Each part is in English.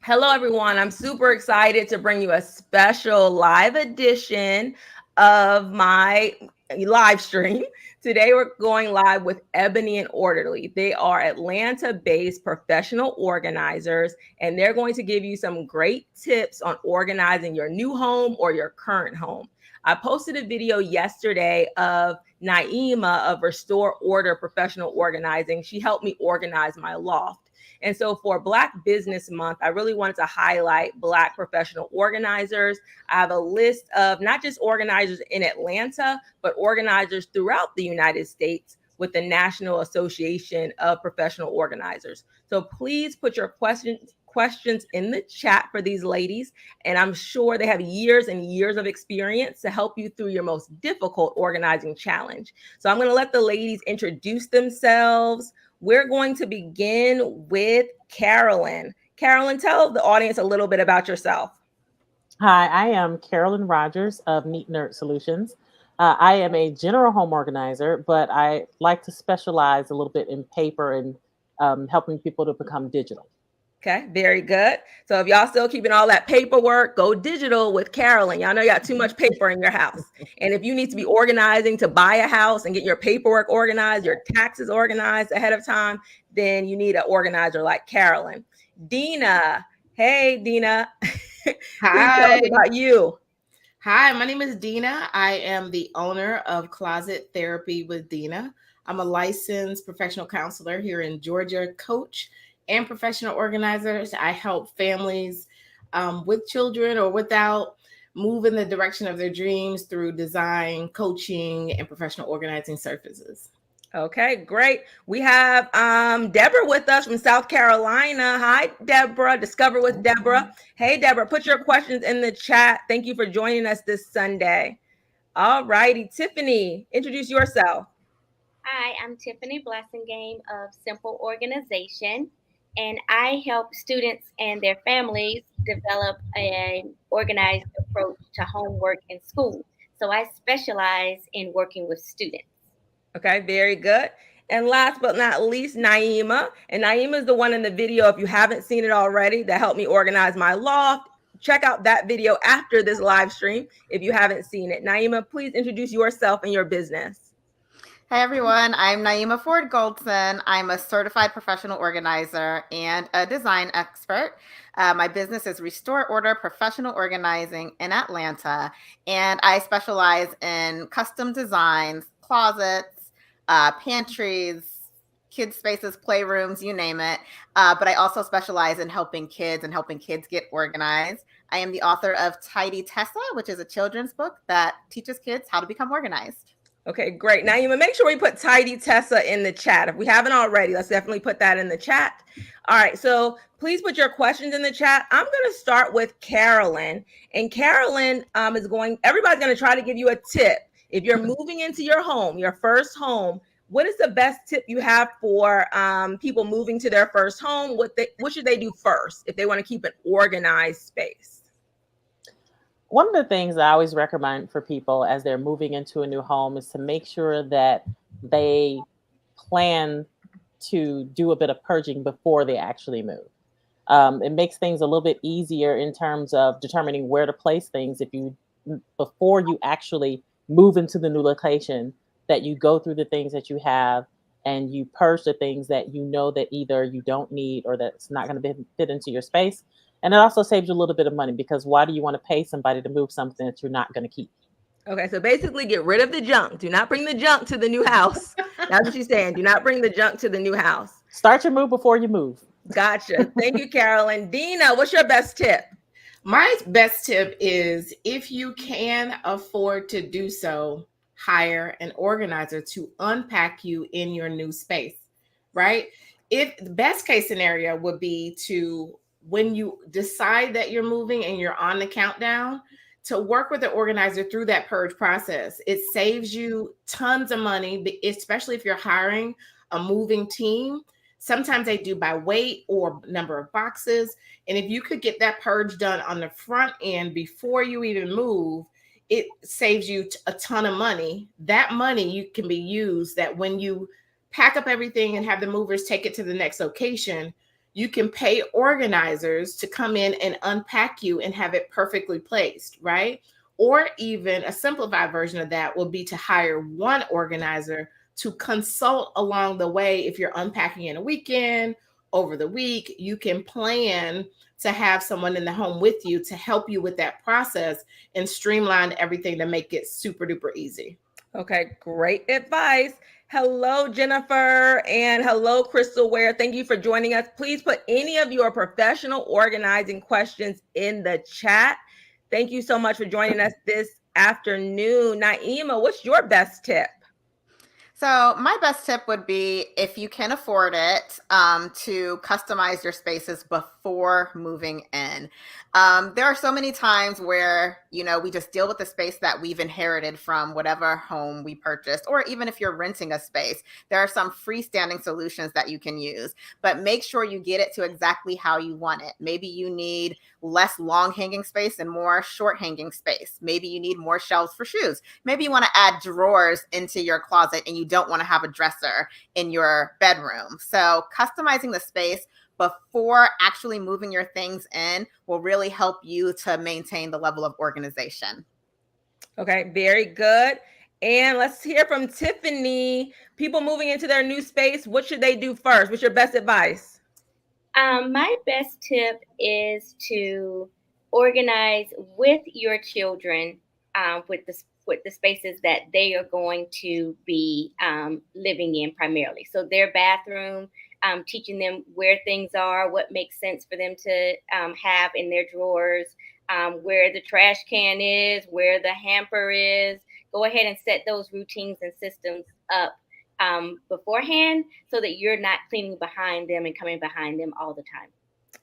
Hello, everyone. I'm super excited to bring you a special live edition of my live stream. Today, we're going live with Ebony and Orderly. They are Atlanta based professional organizers, and they're going to give you some great tips on organizing your new home or your current home. I posted a video yesterday of Naima of Restore Order Professional Organizing. She helped me organize my loft. And so for Black Business Month, I really wanted to highlight Black professional organizers. I have a list of not just organizers in Atlanta, but organizers throughout the United States with the National Association of Professional Organizers. So please put your questions in the chat for these ladies, and I'm sure they have years and years of experience to help you through your most difficult organizing challenge. So I'm going to let the ladies introduce themselves. We're going to begin with Carolyn. Carolyn, tell the audience a little bit about yourself. Hi, I am Carolyn Rogers of Neat Nerd Solutions. I am a general home organizer, but I like to specialize a little bit in paper and helping people to become digital. Okay, very good. So if y'all still keeping all that paperwork, go digital with Carolyn. Y'all know you got too much paper in your house. And if you need to be organizing to buy a house and get your paperwork organized, your taxes organized ahead of time, then you need an organizer like Carolyn. Dina, hey, Dina. Please tell us Hi. about you. Hi, my name is Dina. I am the owner of Closet Therapy with Dina. I'm a licensed professional counselor here in Georgia, coach and professional organizers. I help families with children or without move in the direction of their dreams through design, coaching, and professional organizing services. Okay, great. We have Deborah with us from South Carolina. Hi, Deborah. Discover with Deborah. Hey, Deborah, put your questions in the chat. Thank you for joining us this Sunday. All righty, Tiffany, introduce yourself. Hi, I'm Tiffany Blessingame of Simple Organization, and I help students and their families develop an organized approach to homework and school. So I specialize in working with students. Okay, very good. And last but not least, Naima. And Naima is the one in the video, if you haven't seen it already, that helped me organize my loft. Check out that video after this live stream if you haven't seen it. Naima, please introduce yourself and your business. Hey everyone, I'm Naima Ford Goldson. I'm a certified professional organizer and a design expert. My business is Restore Order Professional Organizing in Atlanta, and I specialize in custom designs, closets, pantries, kids spaces, playrooms, you name it. But I also specialize in helping kids get organized. I am the author of Tidy Tessa, which is a children's book that teaches kids how to become organized. Okay, great. Naima, make sure we put Tidy Tessa in the chat. If we haven't already, let's definitely put that in the chat. All right, so please put your questions in the chat. I'm going to start with Carolyn. And Carolyn everybody's going to try to give you a tip. If you're moving into your home, your first home, what is the best tip you have for people moving to their first home? What should they do first if they want to keep an organized space? One of the things I always recommend for people as they're moving into a new home is to make sure that they plan to do a bit of purging before they actually move. It makes things a little bit easier in terms of determining where to place things before you actually move into the new location, that you go through the things that you have and you purge the things that you know that either you don't need or that's not going to fit into your space. And it also saves you a little bit of money, because why do you want to pay somebody to move something that you're not going to keep? Okay, so basically get rid of the junk. Do not bring the junk to the new house. That's what she's saying. Do not bring the junk to the new house. Start your move before you move. Gotcha. Thank you, Carolyn. Dina, what's your best tip? My best tip is, if you can afford to do so, hire an organizer to unpack you in your new space, right? If the best case scenario would be to, when you decide that you're moving and you're on the countdown, to work with the organizer through that purge process. It saves you tons of money, especially if you're hiring a moving team. Sometimes they do by weight or number of boxes. And if you could get that purge done on the front end before you even move, it saves you a ton of money. That money you can be used that when you pack up everything and have the movers take it to the next location, you can pay organizers to come in and unpack you and have it perfectly placed, right? Or even a simplified version of that will be to hire one organizer to consult along the way. If you're unpacking in a weekend, over the week, you can plan to have someone in the home with you to help you with that process and streamline everything to make it super duper easy. Okay, great advice. Hello, Jennifer, and hello, Crystal Ware. Thank you for joining us. Please put any of your professional organizing questions in the chat. Thank you so much for joining us this afternoon. Naima, what's your best tip? So my best tip would be, if you can afford it, to customize your spaces before moving in. There are so many times where, we just deal with the space that we've inherited from whatever home we purchased, or even if you're renting a space, there are some freestanding solutions that you can use, but make sure you get it to exactly how you want it. Maybe you need less long hanging space and more short hanging space. Maybe you need more shelves for shoes. Maybe you want to add drawers into your closet and you don't want to have a dresser in your bedroom. So customizing the space before actually moving your things in will really help you to maintain the level of organization. Okay, very good. And let's hear from Tiffany. People moving into their new space, what should they do first? What's your best advice? My best tip is to organize with your children with the spaces that they are going to be living in primarily. So their bathroom, teaching them where things are, what makes sense for them to have in their drawers, where the trash can is, where the hamper is. Go ahead and set those routines and systems up beforehand so that you're not cleaning behind them and coming behind them all the time.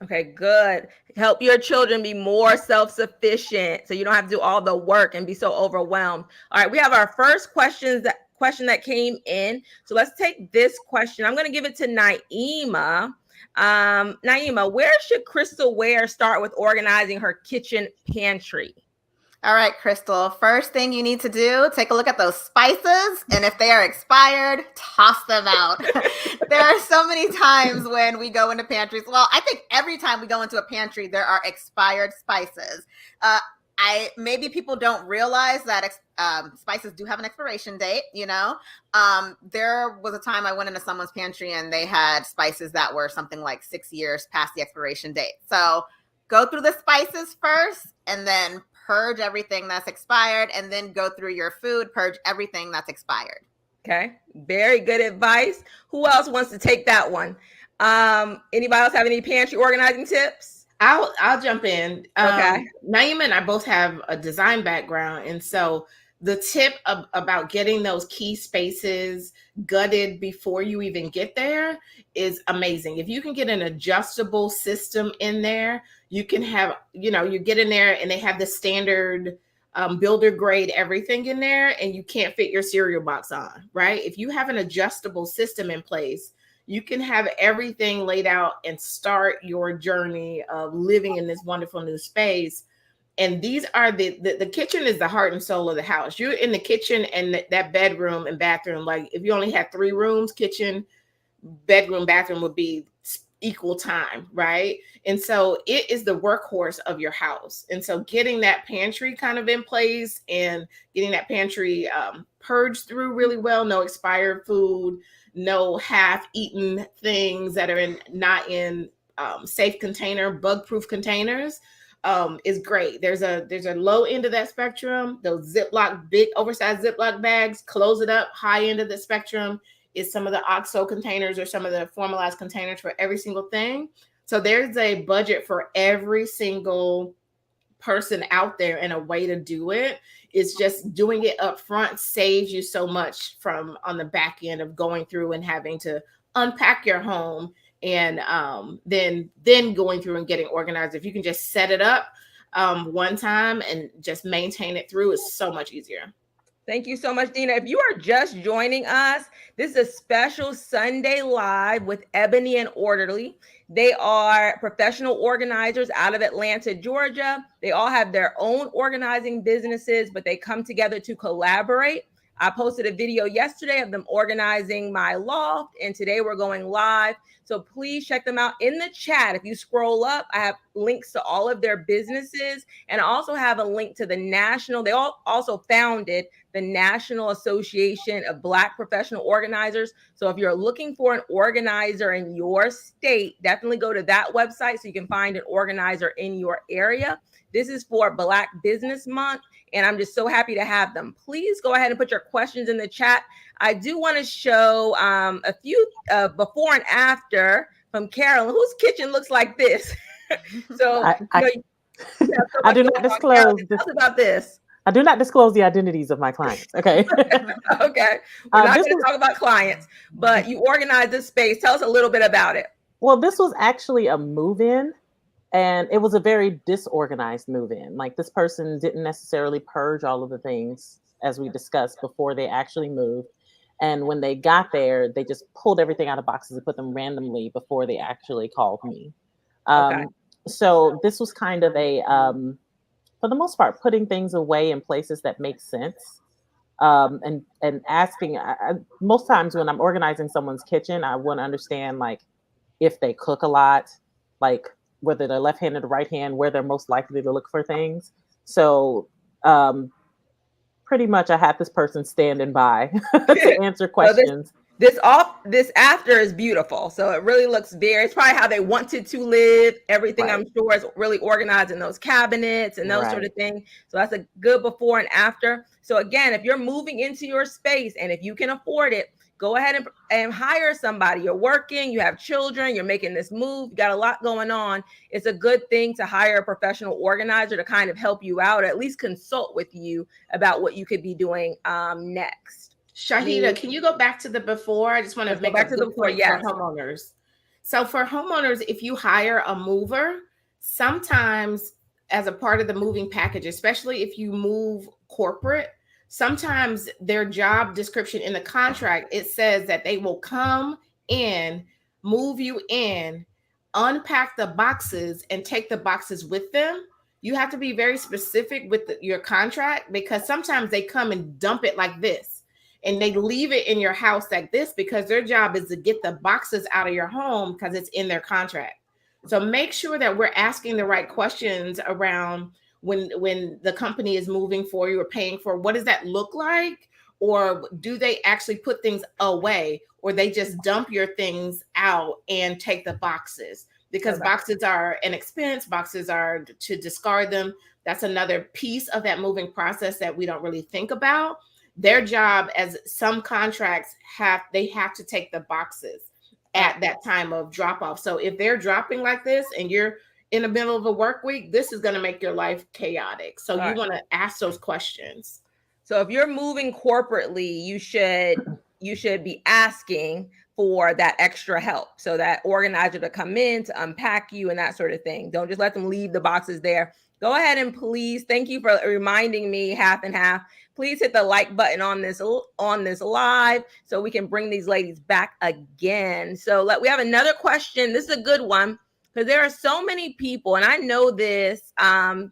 Okay, good. Help your children be more self-sufficient so you don't have to do all the work and be so overwhelmed. All right, we have our first question that came in. So let's take this question. I'm going to give it to Naima. Naima, where should Crystal Ware start with organizing her kitchen pantry? All right, Crystal, first thing you need to do, take a look at those spices. And if they are expired, toss them out. There are so many times when we go into pantries. Well, I think every time we go into a pantry, there are expired spices. Maybe people don't realize that spices do have an expiration date, There was a time I went into someone's pantry and they had spices that were something like 6 years past the expiration date. So go through the spices first and then purge everything that's expired, and then go through your food, purge everything that's expired. Okay, very good advice. Who else wants to take that one? Anybody else have any pantry organizing tips? I'll jump in. Okay. Naima and I both have a design background, and so the tip about getting those key spaces gutted before you even get there is amazing. If you can get an adjustable system in there, you can have, you get in there and they have the standard builder grade everything in there, and you can't fit your cereal box on, right? If you have an adjustable system in place, you can have everything laid out and start your journey of living in this wonderful new space. And these are the kitchen is the heart and soul of the house. You're in the kitchen and that bedroom and bathroom. Like if you only had 3 rooms, kitchen, bedroom, bathroom would be equal time, right? And so it is the workhorse of your house. And so getting that pantry kind of in place and getting that pantry purged through really well, no expired food, no half-eaten things that are not in safe container, bug-proof containers. Is great. There's a low end of that spectrum. Those Ziploc, big oversized Ziploc bags, close it up. High end of the spectrum is some of the OXO containers or some of the formalized containers for every single thing. So there's a budget for every single person out there, and a way to do it is just doing it up front saves you so much from on the back end of going through and having to unpack your home and then going through and getting organized. If you can just set it up one time and just maintain it through, is so much easier. Thank you so much, Dina. If you are just joining us, this is a special Sunday Live with Ebony and Orderly. They are professional organizers out of Atlanta, Georgia. They all have their own organizing businesses, but they come together to collaborate. I posted a video yesterday of them organizing my loft, and today we're going live. So please check them out in the chat. If you scroll up, I have links to all of their businesses, and I also have a link to the national. They all also founded the National Association of Black Professional Organizers. So if you're looking for an organizer in your state, definitely go to that website so you can find an organizer in your area. This is for Black Business Month, and I'm just so happy to have them. Please go ahead and put your questions in the chat. I do want to show a few before and after from Carolyn, whose kitchen looks like this. So I do not disclose this. Tell us about this. I do not disclose the identities of my clients. Okay. Okay. We're not going to talk about clients, but you organize this space. Tell us a little bit about it. Well, this was actually a move-in, and it was a very disorganized move-in. Like, this person didn't necessarily purge all of the things as we discussed before they actually moved. And when they got there, they just pulled everything out of boxes and put them randomly before they actually called me. Okay. So this was kind of a, for the most part, putting things away in places that make sense. And asking, most times when I'm organizing someone's kitchen, I want to understand, like, if they cook a lot, like whether they're left-handed or right-hand, where they're most likely to look for things. So pretty much I had this person standing by to answer questions. So this after is beautiful. So it really looks it's probably how they wanted to live. Everything, right, I'm sure is really organized in those cabinets and those, right, sort of things. So that's a good before and after. So again, if you're moving into your space and if you can afford it, go ahead and hire somebody. You're working, you have children, you're making this move, you got a lot going on. It's a good thing to hire a professional organizer to kind of help you out, or at least consult with you about what you could be doing next. Shahida, can you go back to the before? I just want to make back to the before, yes, for homeowners. So for homeowners, if you hire a mover, sometimes as a part of the moving package, especially if you move corporate, sometimes their job description in the contract, it says that they will come in, move you in, unpack the boxes, and take the boxes with them. You have to be very specific with your contract, because sometimes they come and dump it like this, and they leave it in your house like this, because their job is to get the boxes out of your home because it's in their contract. So make sure that we're asking the right questions around when the company is moving for you or paying for, what does that look like? Or do they actually put things away, or they just dump your things out and take the boxes? Because boxes are an expense, boxes are to discard them. That's another piece of that moving process that we don't really think about. Their job, as some contracts they have to take the boxes at that time of drop off. So if they're dropping like this and you're in the middle of a work week, this is going to make your life chaotic. So you want to ask those questions. So if you're moving corporately, you should be asking for that extra help. So that organizer to come in to unpack you and that sort of thing. Don't just let them leave the boxes there. Go ahead and please, thank you for reminding me, half and half. Please hit the like button on this live so we can bring these ladies back again. So we have another question. This is a good one, because there are so many people, and I know this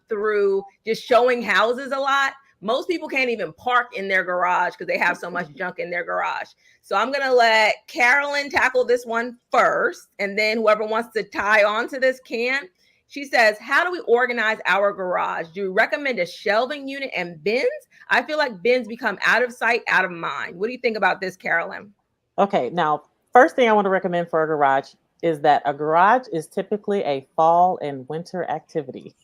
through just showing houses a lot. Most people can't even park in their garage because they have so much junk in their garage. So I'm going to let Carolyn tackle this one first, and then whoever wants to tie on to this can. She says, how do we organize our garage? Do you recommend a shelving unit and bins? I feel like bins become out of sight, out of mind. What do you think about this, Carolyn? Okay, now, first thing I want to recommend for a garage is that a garage is typically a fall and winter activity.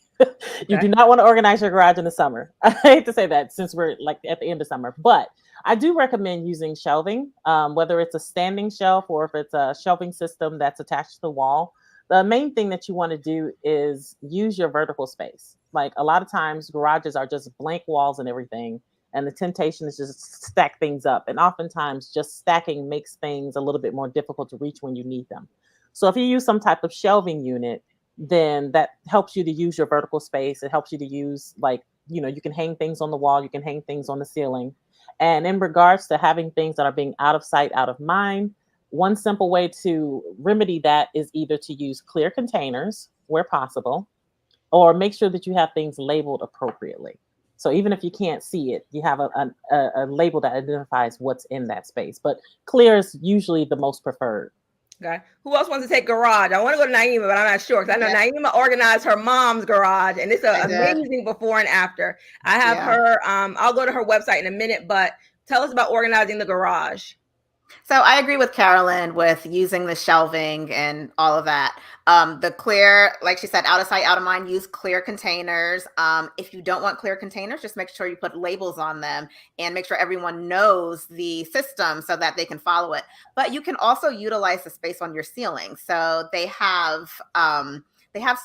You do not want to organize your garage in the summer. I hate to say that since we're like at the end of summer, but I do recommend using shelving, whether it's a standing shelf or if it's a shelving system that's attached to the wall. The main thing that you want to do is use your vertical space. Like, a lot of times garages are just blank walls and everything, and the temptation is just stack things up. And oftentimes just stacking makes things a little bit more difficult to reach when you need them. So if you use some type of shelving unit, then that helps you to use your vertical space. It helps you to use, like, you can hang things on the wall, you can hang things on the ceiling. And in regards to having things that are being out of sight, out of mind, one simple way to remedy that is either to use clear containers where possible, or make sure that you have things labeled appropriately. So even if you can't see it, you have a label that identifies what's in that space. But clear is usually the most preferred. Okay. Who else wants to take garage? I want to go to Naima, but I'm not sure because I know Naima organized her mom's garage, and it's an amazing before and after. I have her. I'll go to her website in a minute, but tell us about organizing the garage. So I agree with Carolyn with using the shelving and all of that. The clear, like she said, out of sight, out of mind, use clear containers. If you don't want clear containers, just make sure you put labels on them and make sure everyone knows the system so that they can follow it. But you can also utilize the space on your ceiling. So they have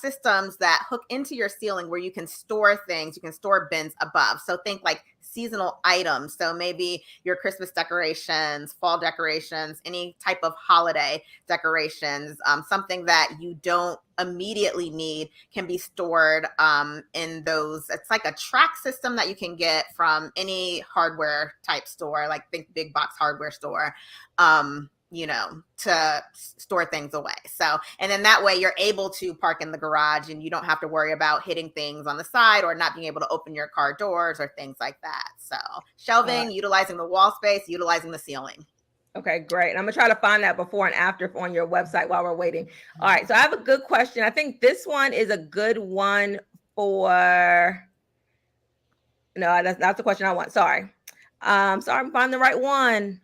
systems that hook into your ceiling where you can store things, you can store bins above. So think like seasonal items. So maybe your Christmas decorations, fall decorations, any type of holiday decorations, something that you don't immediately need can be stored in those. It's like a track system that you can get from any hardware type store, like think big box hardware store. To store things away. So, and then that way you're able to park in the garage and you don't have to worry about hitting things on the side or not being able to open your car doors or things like that. So shelving, utilizing the wall space, utilizing the ceiling. Okay, great. And I'm gonna try to find that before and after on your website while we're waiting. All right, so I have a good question. I think this one is a good one for, no, that's the question I want. Sorry, I'm finding the right one.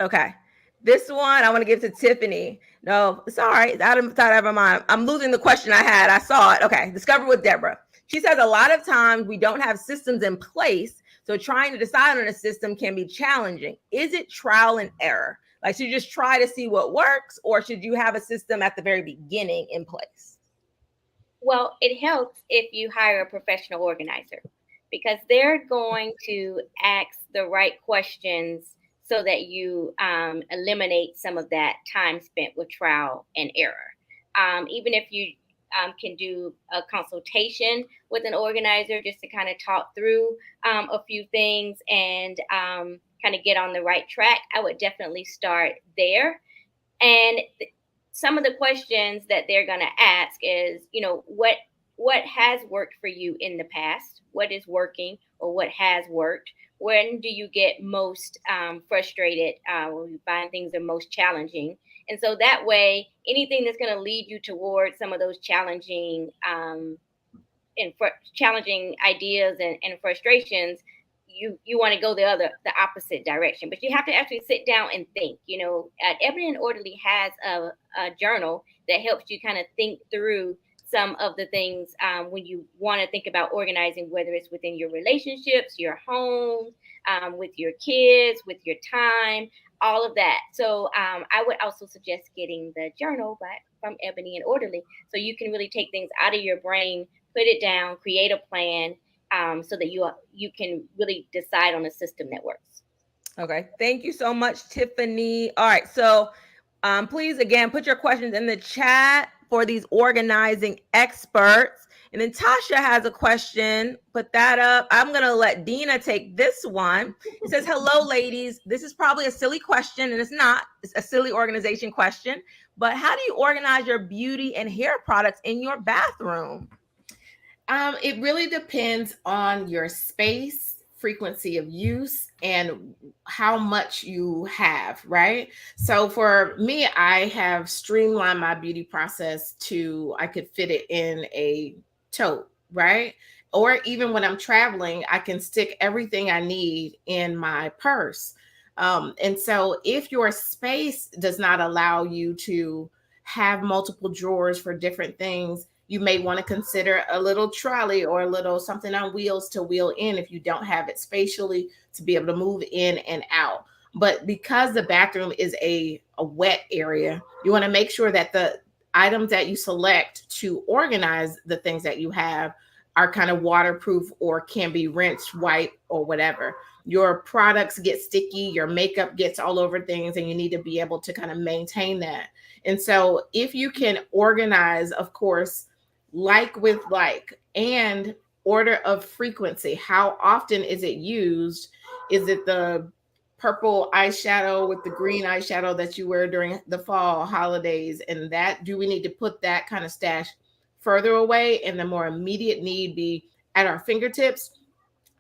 Okay, this one I want to give to Tiffany. No, sorry, it's out of my mind. I'm losing the question I had. I saw it. Okay, Discover with Deborah. She says a lot of times we don't have systems in place, so trying to decide on a system can be challenging. Is it trial and error? Like, should you just try to see what works, or should you have a system at the very beginning in place? Well, it helps if you hire a professional organizer because they're going to ask the right questions so that you eliminate some of that time spent with trial and error. Even if you can do a consultation with an organizer just to kind of talk through a few things and kind of get on the right track, I would definitely start there. And some of the questions that they're going to ask is, what has worked for you in the past? What is working or what has worked? When do you get most frustrated when you find things are most challenging? And so that way, anything that's going to lead you towards some of those challenging challenging ideas and frustrations, you want to go the opposite direction. But you have to actually sit down and think. Ebony and Orderly has a journal that helps you kind of think through some of the things when you want to think about organizing, whether it's within your relationships, your home, with your kids, with your time, all of that. So I would also suggest getting the journal from Ebony and Orderly so you can really take things out of your brain, put it down, create a plan so that you can really decide on a system that works. Okay. Thank you so much, Tiffany. All right. So please, again, put your questions in the chat for these organizing experts. And then Tasha has a question. Put that up. I'm going to let Dina take this one. It says, hello, ladies. This is probably a silly question, and it's not. It's a silly organization question. But how do you organize your beauty and hair products in your bathroom? It really depends on your space, frequency of use, and how much you have, right? So for me, I have streamlined my beauty process to I could fit it in a tote, right? Or even when I'm traveling, I can stick everything I need in my purse. And so if your space does not allow you to have multiple drawers for different things, you may want to consider a little trolley or a little something on wheels to wheel in if you don't have it spatially to be able to move in and out. But because the bathroom is a wet area, you want to make sure that the items that you select to organize the things that you have are kind of waterproof or can be rinsed, wiped, or whatever. Your products get sticky, your makeup gets all over things, and you need to be able to kind of maintain that. And so if you can organize, of course, like with like, and order of frequency. How often is it used? Is it the purple eyeshadow with the green eyeshadow that you wear during the fall holidays? And that, do we need to put that kind of stash further away and the more immediate need be at our fingertips,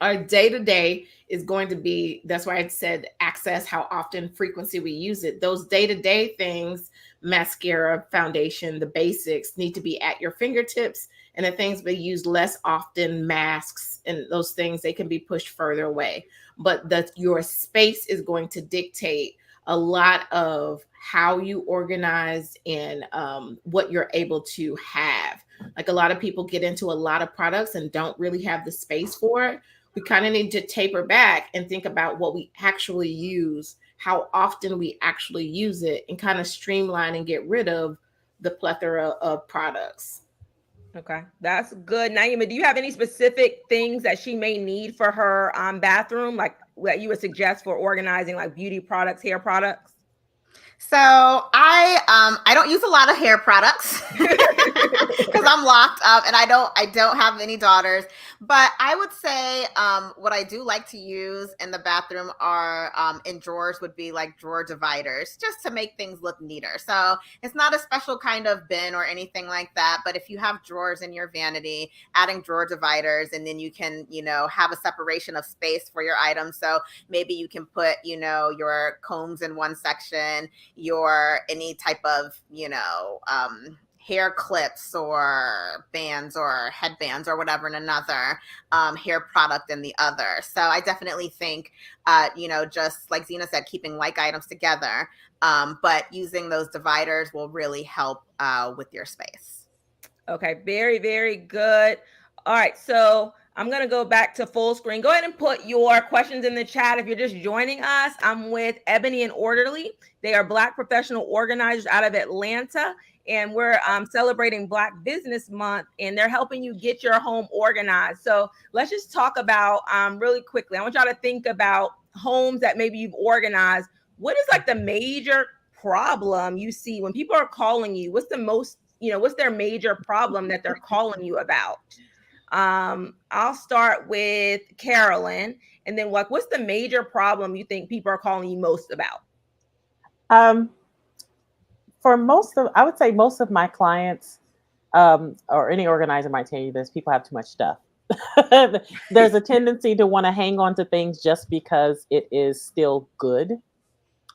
our day-to-day is going to be, that's why I said access, how often, frequency we use it. Those day-to-day things, mascara, foundation, the basics, need to be at your fingertips. And the things we use less often, masks and those things, they can be pushed further away. But your space is going to dictate a lot of how you organize and what you're able to have. Like a lot of people get into a lot of products and don't really have the space for it. We kind of need to taper back and think about what we actually use, how often we actually use it, and kind of streamline and get rid of the plethora of products. Okay, that's good. Naima, do you have any specific things that she may need for her bathroom, like what you would suggest for organizing, like beauty products, hair products? So I don't use a lot of hair products because I'm locked up and I don't have any daughters. But I would say what I do like to use in the bathroom are in drawers would be like drawer dividers, just to make things look neater. So it's not a special kind of bin or anything like that. But if you have drawers in your vanity, adding drawer dividers, and then you can, have a separation of space for your items. So maybe you can put, your combs in one section, your any type of hair clips or bands or headbands or whatever in another, hair product in the other. So I definitely think just like Zena said, keeping like items together, but using those dividers will really help with your space. Okay, very, very good. All right, so I'm going to go back to full screen. Go ahead and put your questions in the chat. If you're just joining us, I'm with Ebony and Orderly. They are Black professional organizers out of Atlanta, and we're celebrating Black Business Month, and they're helping you get your home organized. So let's just talk about really quickly. I want y'all to think about homes that maybe you've organized. What is like the major problem you see when people are calling you? What's the most, what's their major problem that they're calling you about? I'll start with Carolyn, and then what's the major problem you think people are calling you most about? I would say most of my clients, or any organizer might tell you this, people have too much stuff. There's a tendency to want to hang on to things just because it is still good.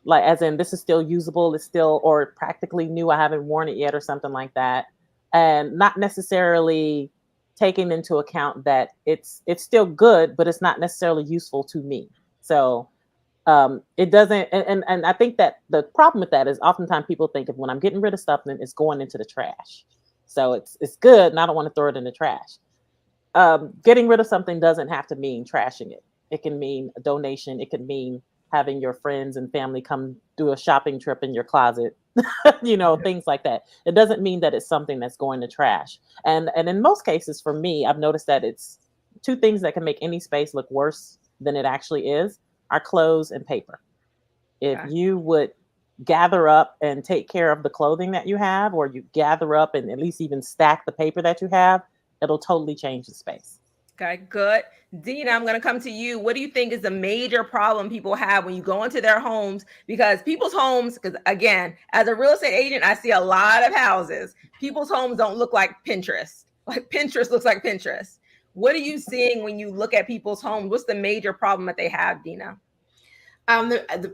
Like, as in, this is still usable, it's still, or practically new, I haven't worn it yet, or something like that. And not necessarily taking into account that it's still good, but it's not necessarily useful to me. So it doesn't, and I think that the problem with that is oftentimes people think of when I'm getting rid of stuff, then it's going into the trash. So it's good, and I don't want to throw it in the trash. Getting rid of something doesn't have to mean trashing it. It can mean a donation. It can mean having your friends and family come do a shopping trip in your closet, things like that. It doesn't mean that it's something that's going to trash. And in most cases, for me, I've noticed that it's two things that can make any space look worse than it actually is are clothes and paper. If you would gather up and take care of the clothing that you have, or you gather up and at least even stack the paper that you have, it'll totally change the space. Okay, good. Dina, I'm going to come to you. What do you think is the major problem people have when you go into their homes? Because people's homes, because again, as a real estate agent, I see a lot of houses. People's homes don't look like Pinterest. Like Pinterest looks like Pinterest. What are you seeing when you look at people's homes? What's the major problem that they have, Dina?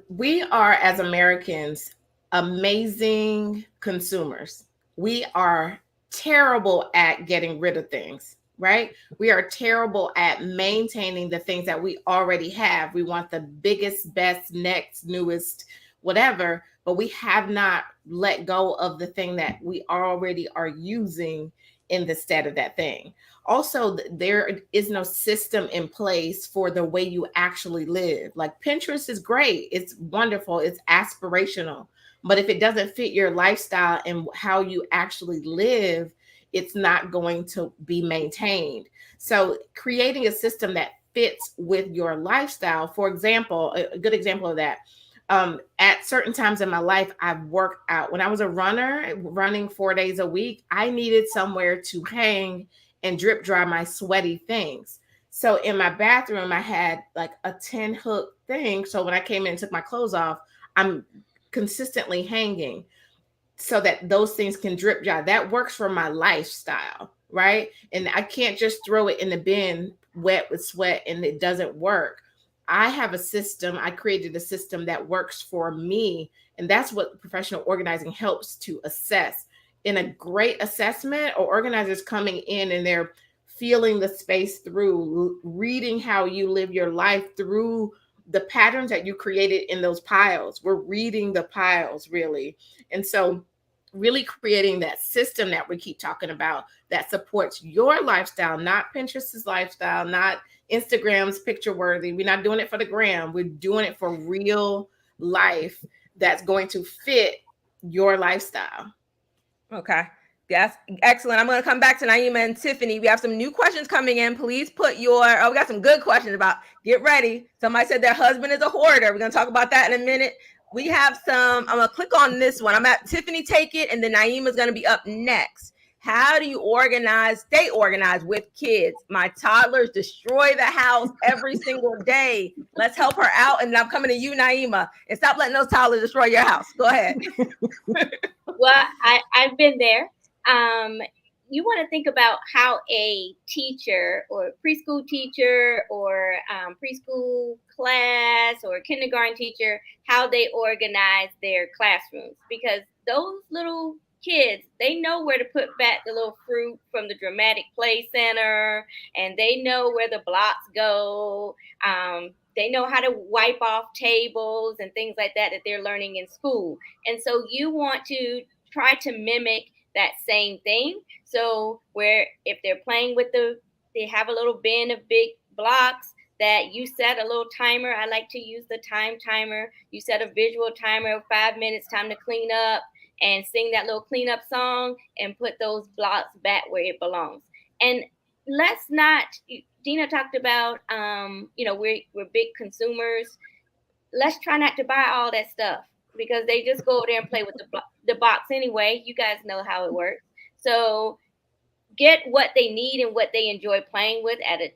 We are, as Americans, amazing consumers. We are terrible at getting rid of things. Right? We are terrible at maintaining the things that we already have. We want the biggest, best, next, newest, whatever, but we have not let go of the thing that we already are using in the stead of that thing. Also, there is no system in place for the way you actually live. Like Pinterest is great. It's wonderful. It's aspirational. But if it doesn't fit your lifestyle and how you actually live, it's not going to be maintained. So creating a system that fits with your lifestyle. For example, a good example of that, at certain times in my life, I've worked out. When I was a runner, running 4 days a week, I needed somewhere to hang and drip dry my sweaty things. So in my bathroom, I had like a 10 hook thing. So when I came in and took my clothes off, I'm consistently hanging. so that those things can drip dry. That works for my lifestyle, right? And I can't just throw it in the bin wet with sweat and it doesn't work. I have a system. I created a system that works for me. And that's what professional organizing helps to assess. In a great assessment, or organizers coming in and they're feeling the space through, reading how you live your life through the patterns that you created in those piles. We're reading the piles, really. And so really creating that system that we keep talking about that supports your lifestyle, not Pinterest's lifestyle, not Instagram's picture worthy. We're not doing it for the gram. We're doing it for real life that's going to fit your lifestyle. Okay. That's excellent. I'm going to come back to Naima and Tiffany. We have some new questions coming in. Please put we got some good questions about, get ready. Somebody said their husband is a hoarder. We're going to talk about that in a minute. We have some, I'm going to click on this one. I'm at Tiffany, take it. And then Naima is going to be up next. How do you stay organized with kids? My toddlers destroy the house every single day. Let's help her out. And I'm coming to you, Naima, and stop letting those toddlers destroy your house. Go ahead. Well, I've been there. You want to think about how a teacher or preschool teacher or preschool class or kindergarten teacher, how they organize their classrooms, because those little kids, they know where to put back the little fruit from the dramatic play center, and they know where the blocks go. They know how to wipe off tables and things like that they're learning in school. And so you want to try to mimic that same thing. So where if they're playing with they have a little bin of big blocks that you set a little timer. I like to use the time timer. You set a visual timer of 5 minutes, time to clean up, and sing that little cleanup song and put those blocks back where it belongs. And let's not, Dina talked about, we're big consumers. Let's try not to buy all that stuff, because they just go over there and play with the box anyway. You guys know how it works. So get what they need and what they enjoy playing with at a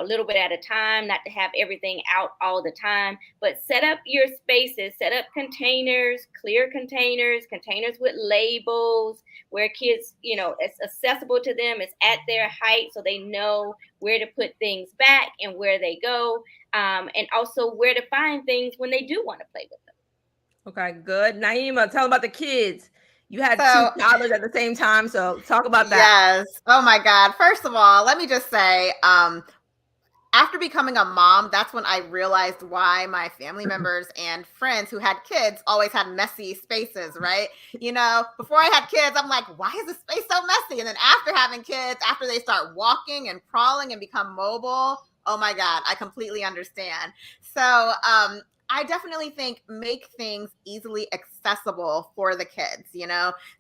little bit at a time, not to have everything out all the time, but set up your spaces, set up containers, clear containers with labels where kids, it's accessible to them, it's at their height, so they know where to put things back and where they go, and also where to find things when they do want to play with them. Okay, good. Naima, tell them about the kids. You had two toddlers at the same time, so talk about that. Yes. Oh my God. First of all, let me just say, after becoming a mom, that's when I realized why my family members and friends who had kids always had messy spaces, right? Before I had kids, I'm like, why is this space so messy? And then after having kids, after they start walking and crawling and become mobile, oh my God, I completely understand. So, I definitely think make things easily accessible for the kids,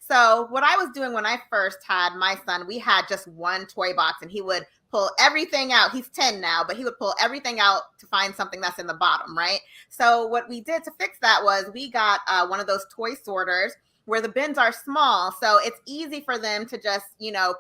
So what I was doing when I first had my son, we had just one toy box and he would pull everything out. He's 10 now, but he would pull everything out to find something that's in the bottom, right? So what we did to fix that was we got one of those toy sorters where the bins are small. So it's easy for them to just,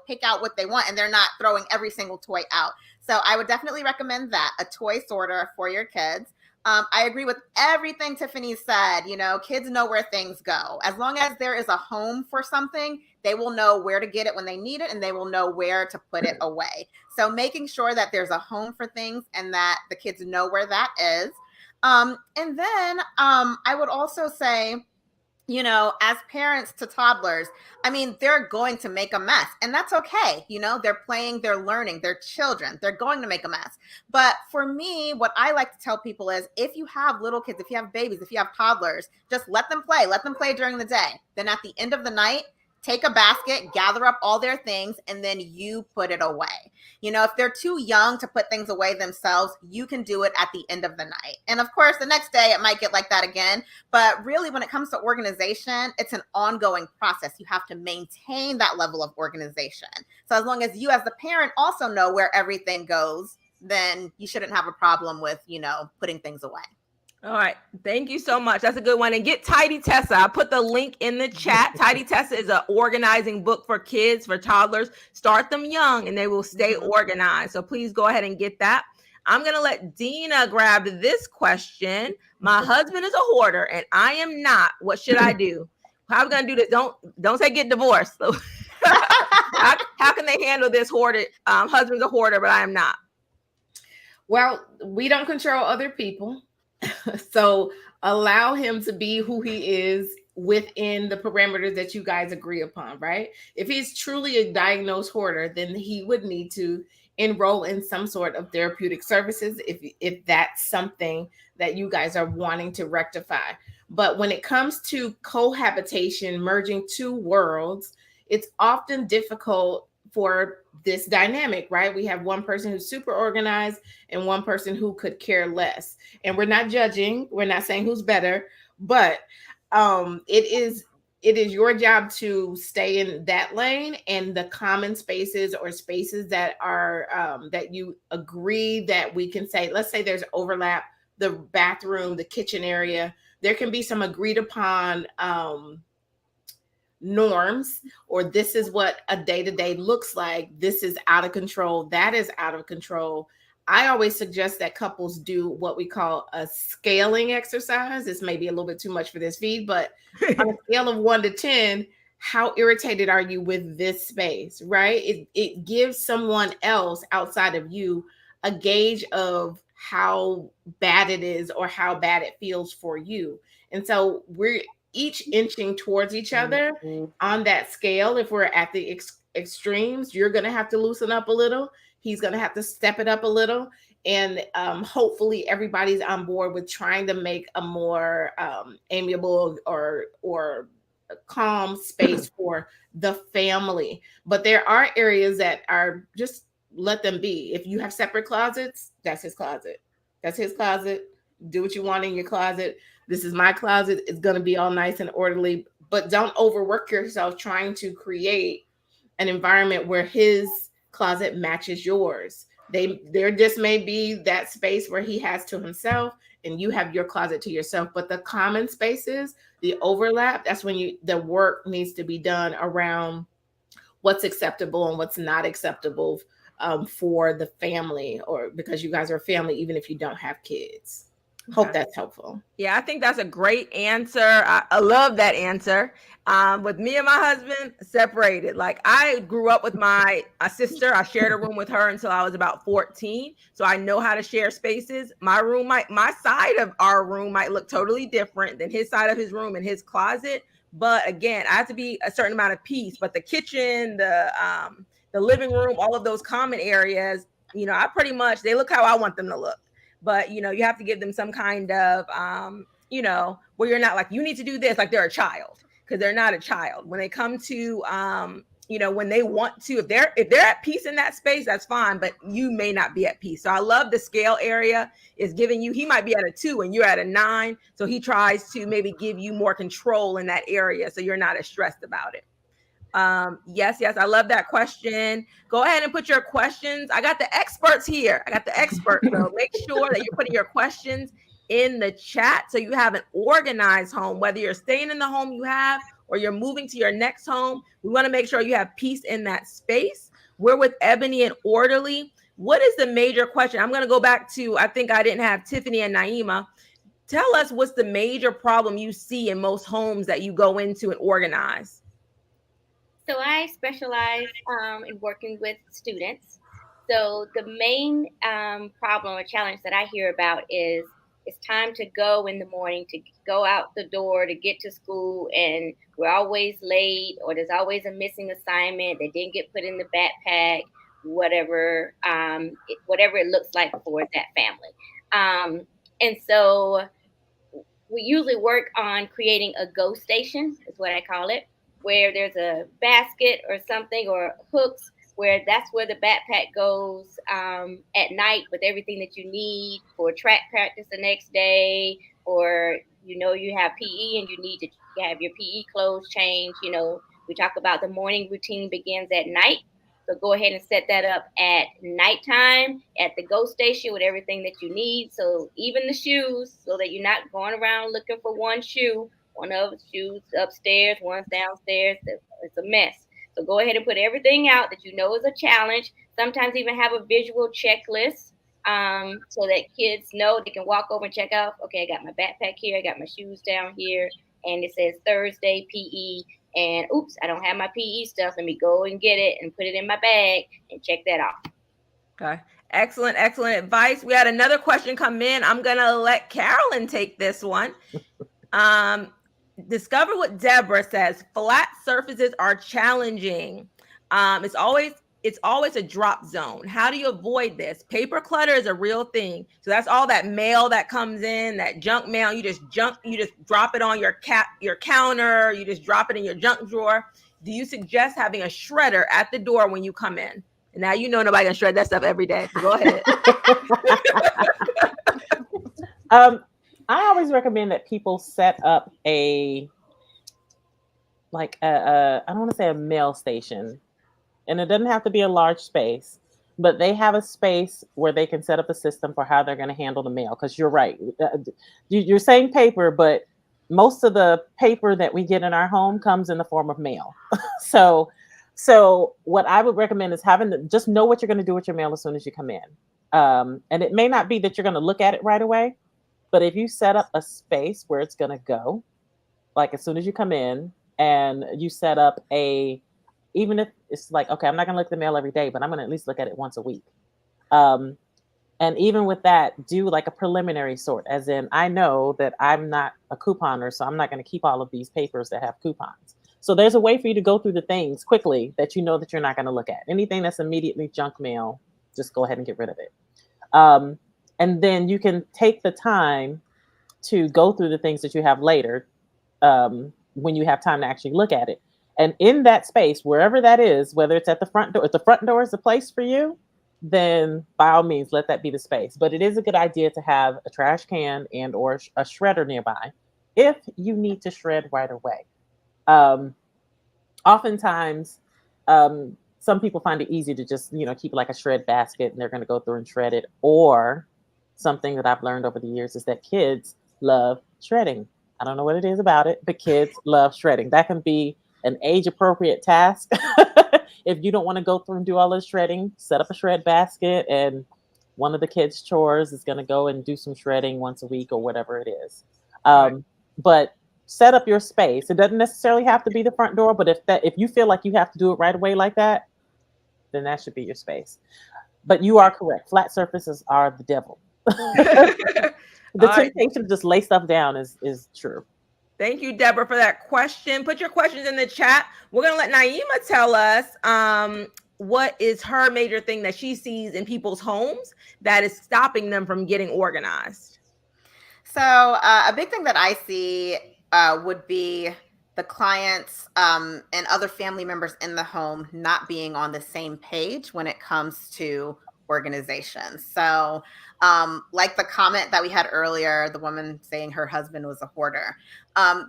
pick out what they want and they're not throwing every single toy out. So I would definitely recommend that, a toy sorter for your kids. I agree with everything Tiffany said. Kids know where things go. As long as there is a home for something, they will know where to get it when they need it, and they will know where to put it away. So making sure that there's a home for things and that the kids know where that is. And then I would also say, as parents to toddlers, they're going to make a mess, and that's okay. They're playing, they're learning, they're children, they're going to make a mess. But for me, what I like to tell people is, if you have little kids, if you have babies, if you have toddlers, just let them play during the day. Then at the end of the night, take a basket, gather up all their things, and then you put it away. If they're too young to put things away themselves, you can do it at the end of the night. And of course, the next day it might get like that again. But really, when it comes to organization, it's an ongoing process. You have to maintain that level of organization. So as long as you as the parent also know where everything goes, then you shouldn't have a problem with, putting things away. All right. Thank you so much. That's a good one. And get Tidy Tessa. I put the link in the chat. Tidy Tessa is an organizing book for kids, for toddlers. Start them young and they will stay organized. So please go ahead and get that. I'm going to let Dina grab this question. My husband is a hoarder and I am not. What should I do? how are we gonna do this? Don't say get divorced. So how can they handle this hoarded? Husband's a hoarder, but I am not. Well, we don't control other people. So allow him to be who he is within the parameters that you guys agree upon, right? If he's truly a diagnosed hoarder, then he would need to enroll in some sort of therapeutic services if that's something that you guys are wanting to rectify. But when it comes to cohabitation, merging two worlds, it's often difficult for this dynamic, right? We have one person who's super organized and one person who could care less. And we're not judging, we're not saying who's better, but it is your job to stay in that lane, and the common spaces or spaces that are that you agree that we can say, let's say there's overlap, the bathroom, the kitchen area, there can be some agreed upon norms, or this is what a day-to-day looks like. This is out of control, that is out of control. I always suggest that couples do what we call a scaling exercise. This may be a little bit too much for this feed, but on a scale of 1 to 10, how irritated are you with this space, right? It gives someone else outside of you a gauge of how bad it is or how bad it feels for you. And so we're each inching towards each other on that scale. If we're at the extremes, you're going to have to loosen up a little. He's going to have to step it up a little. And hopefully everybody's on board with trying to make a more amiable or calm space for the family. But there are areas that are just let them be. If you have separate closets, that's his closet. That's his closet. Do what you want in your closet. This is my closet. It's going to be all nice and orderly, but don't overwork yourself trying to create an environment where his closet matches yours. There just may be that space where he has to himself and you have your closet to yourself, but the common spaces, the overlap, that's when the work needs to be done around what's acceptable and what's not acceptable for the family, or because you guys are a family, even if you don't have kids. Hope that's helpful. Yeah, I think that's a great answer. I love that answer. With me and my husband separated, like I grew up with my sister. I shared a room with her until I was about 14. So I know how to share spaces. My side of our room might look totally different than his side of his room and his closet. But again, I have to be a certain amount of peace. But the kitchen, the living room, all of those common areas, I pretty much, they look how I want them to look. But, you have to give them some kind of, where you're not like, you need to do this, like they're a child, because they're not a child. When they come to, when they want to, if they're at peace in that space, that's fine, but you may not be at peace. So I love the scale area is giving you, he might be at a 2 and you're at a 9. So he tries to maybe give you more control in that area, so you're not as stressed about it. Yes, I love that question. Go ahead and put your questions. I got the experts here. So make sure that you're putting your questions in the chat so you have an organized home, whether you're staying in the home you have or you're moving to your next home. We want to make sure you have peace in that space. We're with Ebony and Orderly. What is the major question? I'm going to go back to, I think I didn't have Tiffany and Naima. Tell us what's the major problem you see in most homes that you go into and organize. So I specialize in working with students. So the main problem or challenge that I hear about is it's time to go in the morning, to go out the door, to get to school, and we're always late, or there's always a missing assignment that didn't get put in the backpack, whatever it looks like for that family. And so we usually work on creating a go station, is what I call it, where there's a basket or something or hooks where that's where the backpack goes at night with everything that you need for track practice the next day, or you have PE and you need to have your PE clothes changed. We talk about the morning routine begins at night. So go ahead and set that up at nighttime at the go station with everything that you need. So even the shoes, so that you're not going around looking for one shoe. One of the shoes upstairs, one's downstairs. It's a mess. So go ahead and put everything out that you know is a challenge. Sometimes even have a visual checklist so that kids know they can walk over and check out, okay, I got my backpack here, I got my shoes down here, and it says Thursday PE, and oops, I don't have my PE stuff. Let me go and get it and put it in my bag and check that off. Okay. Excellent advice. We had another question come in. I'm gonna let Carolyn take this one. Discover what Deborah says. Flat surfaces are challenging. It's always a drop zone. How do you avoid this? Paper clutter is a real thing. So that's all that mail that comes in, that junk mail. You just drop it on your counter. You just drop it in your junk drawer. Do you suggest having a shredder at the door when you come in? And now you know nobody can shred that stuff every day. So go ahead. I always recommend that people set up I don't want to say a mail station, and it doesn't have to be a large space, but they have a space where they can set up a system for how they're going to handle the mail. Because you're right, you're saying paper, but most of the paper that we get in our home comes in the form of mail. So what I would recommend is just know what you're going to do with your mail as soon as you come in. And it may not be that you're going to look at it right away, but if you set up a space where it's going to go, like as soon as you come in, and you set up even if it's like, okay, I'm not going to look at the mail every day, but I'm going to at least look at it once a week. And even with that, do like a preliminary sort, as in, I know that I'm not a couponer, so I'm not going to keep all of these papers that have coupons. So there's a way for you to go through the things quickly that you know that you're not going to look at. Anything that's immediately junk mail, just go ahead and get rid of it. And then you can take the time to go through the things that you have later when you have time to actually look at it. And in that space, wherever that is, whether it's at the front door, if the front door is the place for you, then by all means, let that be the space. But it is a good idea to have a trash can and or a shredder nearby if you need to shred right away. Oftentimes, some people find it easy to just, keep like a shred basket and they're going to go through and shred it. Or something that I've learned over the years is that kids love shredding. I don't know what it is about it, but kids love shredding. That can be an age-appropriate task. If you don't want to go through and do all this shredding, set up a shred basket, and one of the kids' chores is going to go and do some shredding once a week or whatever it is. But set up your space. It doesn't necessarily have to be the front door, but if you feel like you have to do it right away like that, then that should be your space. But you are correct. Flat surfaces are the devil. The temptation to just lay stuff down is true. Thank you, Deborah, for that question. Put your questions in the chat. We're going to let Naima tell us what is her major thing that she sees in people's homes that is stopping them from getting organized. So a big thing that I see would be the clients and other family members in the home not being on the same page when it comes to organization. So like the comment that we had earlier, the woman saying her husband was a hoarder.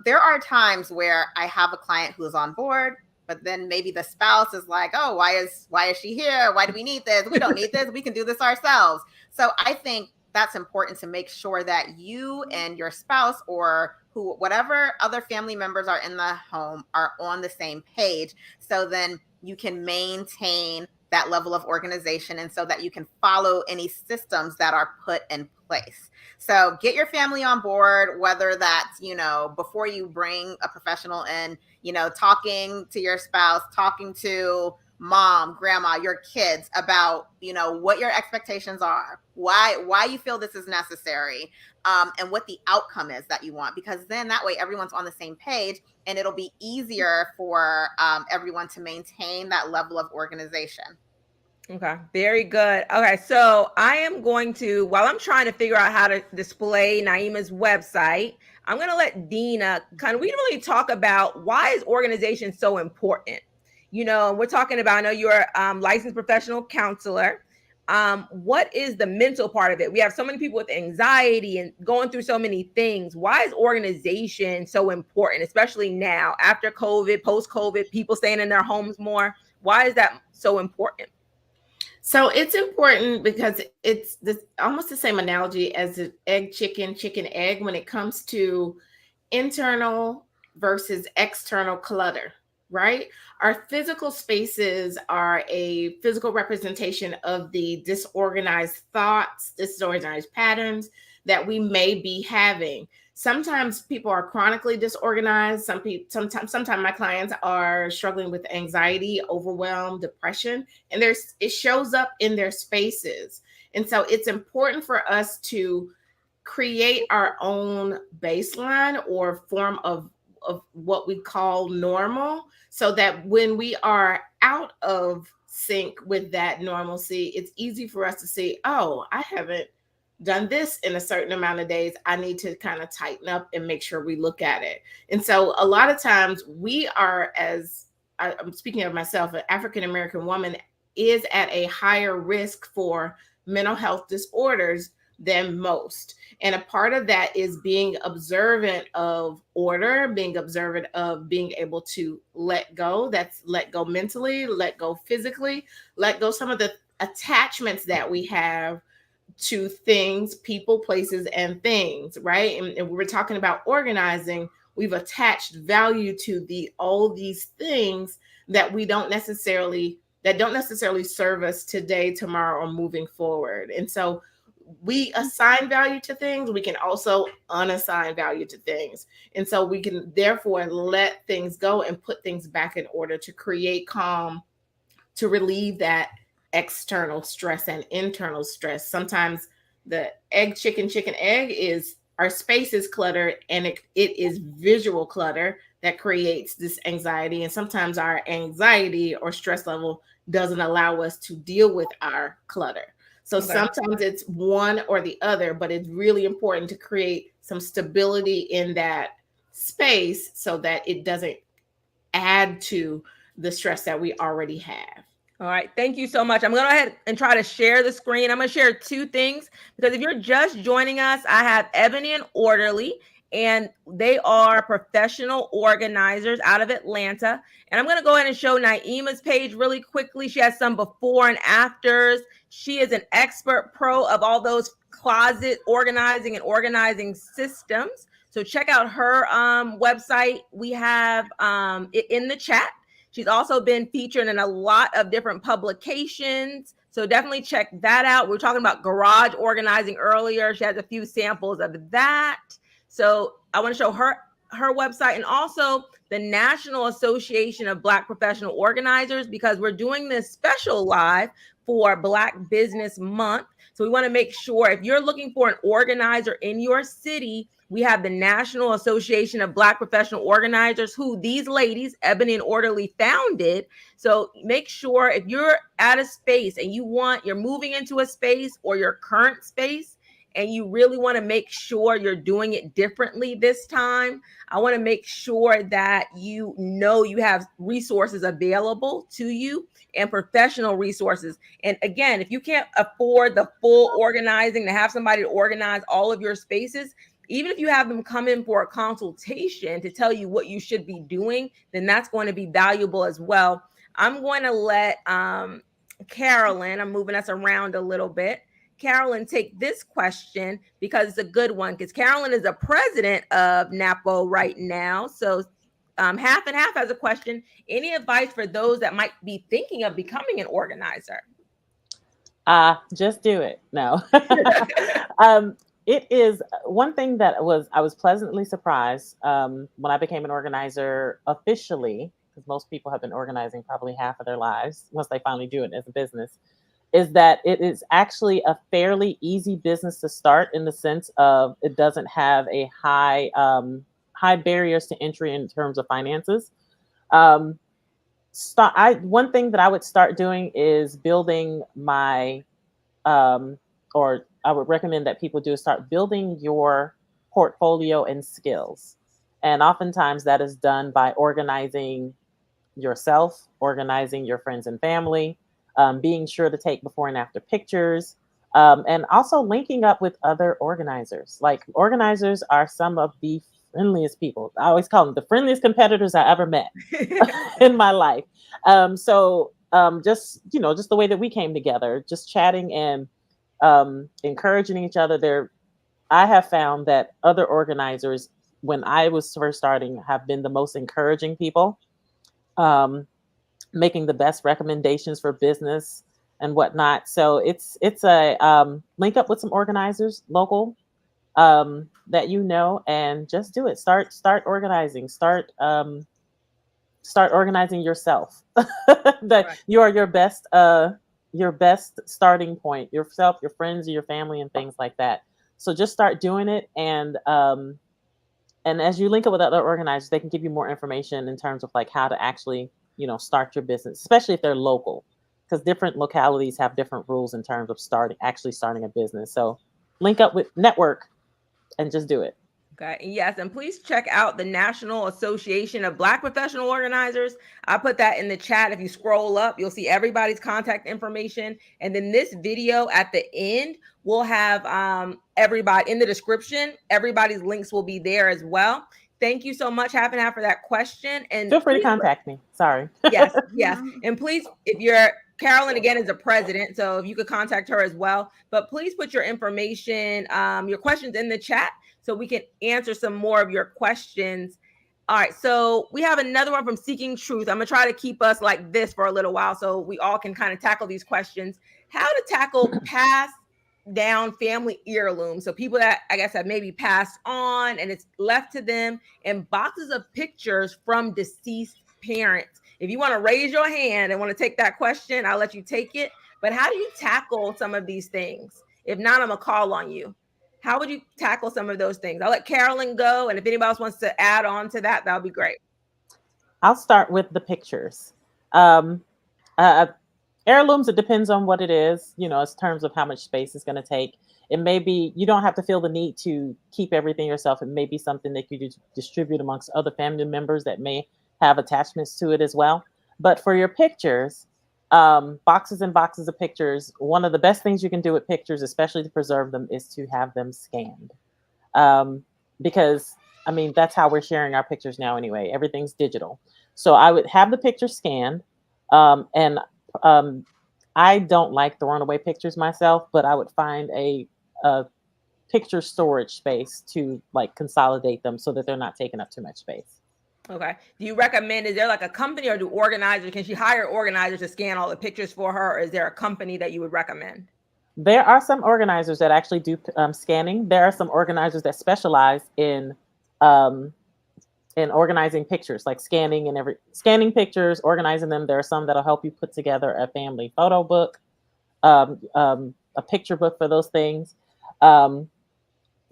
There are times where I have a client who is on board, but then maybe the spouse is like, oh, why is she here? Why do we need this? We don't need this. We can do this ourselves. So I think that's important to make sure that you and your spouse or whatever other family members are in the home are on the same page. So then you can maintain that level of organization and so that you can follow any systems that are put in place. So get your family on board, whether that's, before you bring a professional in, talking to your spouse, talking to mom, grandma, your kids about, what your expectations are, why you feel this is necessary, and what the outcome is that you want, because then that way everyone's on the same page and it'll be easier for everyone to maintain that level of organization. Okay, very good. Okay, so I am going to, while I'm trying to figure out how to display Naima's website, I'm going to let Dina we didn't really talk about why is organization so important. We're talking about, I know you're a licensed professional counselor. What is the mental part of it? We have so many people with anxiety and going through so many things. Why is organization so important, especially now after COVID, post-COVID, people staying in their homes more? Why is that so important? So it's important because it's almost the same analogy as the egg, chicken, egg when it comes to internal versus external clutter, right? Our physical spaces are a physical representation of the disorganized thoughts, disorganized patterns that we may be having. Sometimes people are chronically disorganized. Sometimes my clients are struggling with anxiety, overwhelm, depression, and it shows up in their spaces. And so it's important for us to create our own baseline or form of what we call normal, so that when we are out of sync with that normalcy, it's easy for us to see, oh, I haven't done this in a certain amount of days. I need to kind of tighten up and make sure we look at it. And so a lot of times we are, I'm speaking of myself, an African American woman is at a higher risk for mental health disorders than most. And a part of that is being observant of order, being observant of being able to let go. That's let go mentally, let go physically, let go some of the attachments that we have to things, people, places, and things, right? And we were talking about organizing. We've attached value to all these things that don't necessarily serve us today, tomorrow, or moving forward. And so we assign value to things. We can also unassign value to things. And so we can therefore let things go and put things back in order to create calm, to relieve that external stress and internal stress. Sometimes the chicken, egg is our space is cluttered, and it is visual clutter that creates this anxiety. And sometimes our anxiety or stress level doesn't allow us to deal with our clutter. So sometimes it's one or the other, but it's really important to create some stability in that space so that it doesn't add to the stress that we already have. All right. Thank you so much. I'm going to go ahead and try to share the screen. I'm going to share two things, because if you're just joining us, I have Ebony and Orderly, and they are professional organizers out of Atlanta. And I'm going to go ahead and show Naima's page really quickly. She has some before and afters. She is an expert pro of all those closet organizing and organizing systems. So check out her website. We have it in the chat. She's also been featured in a lot of different publications. So definitely check that out. We were talking about garage organizing earlier. She has a few samples of that. So I want to show her website, and also the National Association of Black Professional Organizers, because we're doing this special live for Black Business Month. So we want to make sure, if you're looking for an organizer in your city, we have the National Association of Black Professional Organizers, who these ladies, Ebony and Orderly, founded. So make sure, if you're at a space and you're moving into a space or your current space, and you really want to make sure you're doing it differently this time, I want to make sure that you know you have resources available to you, and professional resources. And again, if you can't afford the full organizing, to have somebody to organize all of your spaces, even if you have them come in for a consultation to tell you what you should be doing, then that's going to be valuable as well. I'm going to let Carolyn, I'm moving us around a little bit, Carolyn, take this question, because it's a good one, because Carolyn is the president of NAPO right now. So half and half has a question. Any advice for those that might be thinking of becoming an organizer? Just do it. No. It is one thing that I was pleasantly surprised when I became an organizer officially, because most people have been organizing probably half of their lives once they finally do it as a business, is that it is actually a fairly easy business to start, in the sense of it doesn't have a high barriers to entry in terms of finances. One thing that I would start doing is building my, or I would recommend that people do, is start building your portfolio and skills. And oftentimes that is done by organizing yourself, organizing your friends and family, being sure to take before and after pictures, and also linking up with other organizers. Like, organizers are some of the friendliest people. I always call them the friendliest competitors I ever met in my life. Just the way that we came together, just chatting and encouraging each other. I have found that other organizers, when I was first starting, have been the most encouraging people, making the best recommendations for business and whatnot. So it's a link up with some organizers local, that you know, and just do it. Start organizing. Start organizing yourself. That Right. you are your best starting point. Yourself, your friends, your family, and things like that. So just start doing it, and as you link up with other organizers, they can give you more information in terms of like how to actually, start your business, especially if they're local, because different localities have different rules in terms of starting a business. So link up with network and just do it. Okay. Yes. And please check out the National Association of Black Professional Organizers. I put that in the chat. If you scroll up, you'll see everybody's contact information. And then this video at the end will have everybody in the description. Everybody's links will be there as well. Thank you so much, Half and Half, for that question. And Feel free to please, contact me. Sorry. yes, yes. And please, if you're Carolyn again is a president, so if you could contact her as well. But please put your information, your questions in the chat so we can answer some more of your questions. All right, so we have another one from Seeking Truth. I'm gonna try to keep us like this for a little while so we all can kind of tackle these questions. How to tackle passed down family heirlooms. So people that I guess have maybe passed on and it's left to them, and boxes of pictures from deceased parents. If you want to raise your hand and want to take that question, I'll let you take it. But how do you tackle some of these things? If not, I'm gonna call on you. How would you tackle some of those things? I'll let Carolyn go, and if anybody else wants to add on to that, that'll be great. I'll start with the pictures. Um, uh, Heirlooms, it depends on what it is, in terms of how much space it's going to take. It may be, you don't have to feel the need to keep everything yourself. It may be something that you distribute amongst other family members that may have attachments to it as well. But for your pictures, boxes and boxes of pictures, one of the best things you can do with pictures, especially to preserve them, is to have them scanned. Because, I mean, that's how we're sharing our pictures now anyway. Everything's digital. So I would have the picture scanned, and I don't like throwing away pictures myself, but I would find a picture storage space to like consolidate them so that they're not taking up too much space. Okay. Do you recommend, is there like a company, or do organizers, can she hire organizers to scan all the pictures for her? Or is there a company that you would recommend? There are some organizers that actually do scanning. There are some organizers that specialize in organizing pictures, like scanning pictures, organizing them. There are some that'll help you put together a family photo book, a picture book for those things.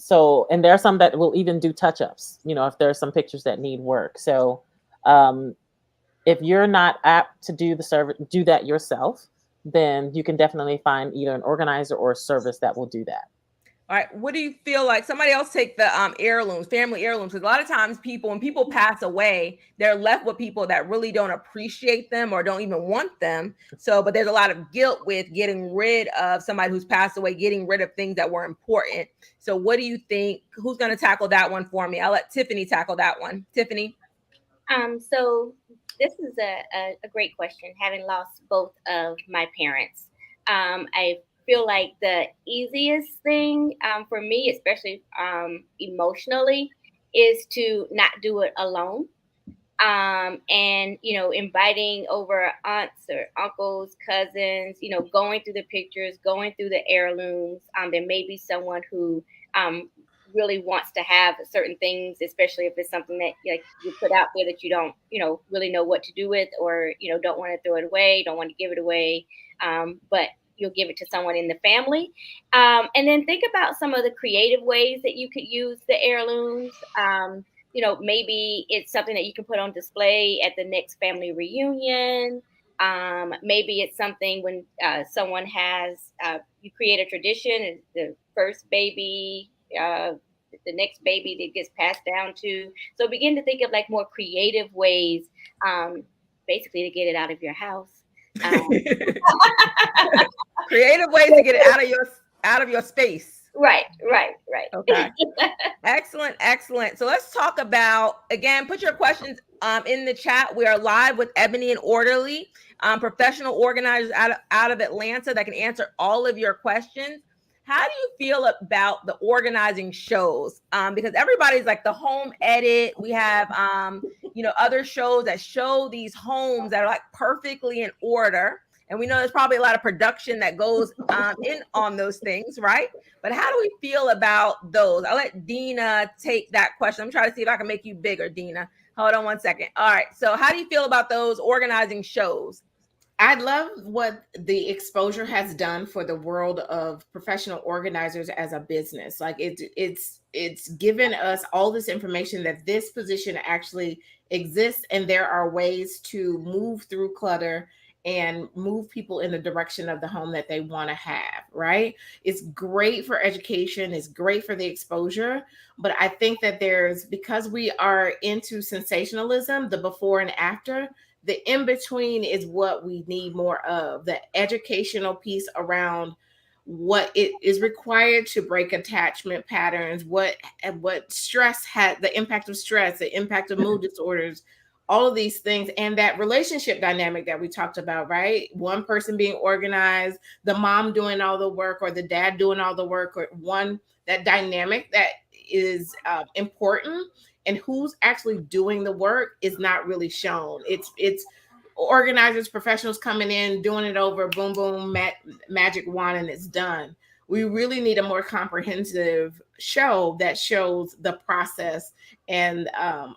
So, and there are some that will even do touch-ups, if there are some pictures that need work. So if you're not apt to do that yourself, then you can definitely find either an organizer or a service that will do that. All right. What do you feel like? Somebody else take the heirlooms, family heirlooms. Because a lot of times when people pass away, they're left with people that really don't appreciate them or don't even want them. So, but there's a lot of guilt with getting rid of somebody who's passed away, getting rid of things that were important. So what do you think? Who's going to tackle that one for me? I'll let Tiffany tackle that one. Tiffany. So this is a great question, having lost both of my parents. I feel like the easiest thing for me, especially emotionally, is to not do it alone. And, inviting over aunts or uncles, cousins, going through the pictures, going through the heirlooms. There may be someone who really wants to have certain things, especially if it's something that you put out there that you don't, really know what to do with, or, don't want to throw it away, don't want to give it away. But you'll give it to someone in the family. And then think about some of the creative ways that you could use the heirlooms. Maybe it's something that you can put on display at the next family reunion. Maybe it's something when someone has, you create a tradition, the first baby, the next baby that gets passed down to. So begin to think of like more creative ways, basically to get it out of your house. Creative ways to get it out of your space. Right. Okay. Excellent. So let's talk about, again, put your questions in the chat. We are live with Ebony and Orderly, professional organizers out of Atlanta that can answer all of your questions. How do you feel about the organizing shows? Because everybody's like the home edit. We have, other shows that show these homes that are like perfectly in order. And we know there's probably a lot of production that goes in on those things, right? But how do we feel about those? I'll let Dina take that question. I'm trying to see if I can make you bigger, Dina. Hold on one second. All right. So how do you feel about those organizing shows? I love what the exposure has done for the world of professional organizers as a business. Like it's given us all this information that this position actually exists, and there are ways to move through clutter and move people in the direction of the home that they want to have, right? It's great for education, it's great for the exposure, but I think that because we are into sensationalism, the before and after, the in between is what we need more of. The educational piece around what it is required to break attachment patterns, what stress had, the impact of stress, the impact of mood disorders, all of these things, and that relationship dynamic that we talked about, right? One person being organized, the mom doing all the work, or the dad doing all the work, or that dynamic that is important, and who's actually doing the work is not really shown. It's organizers, professionals coming in, doing it over, boom, boom, magic wand, and it's done. We really need a more comprehensive show that shows the process and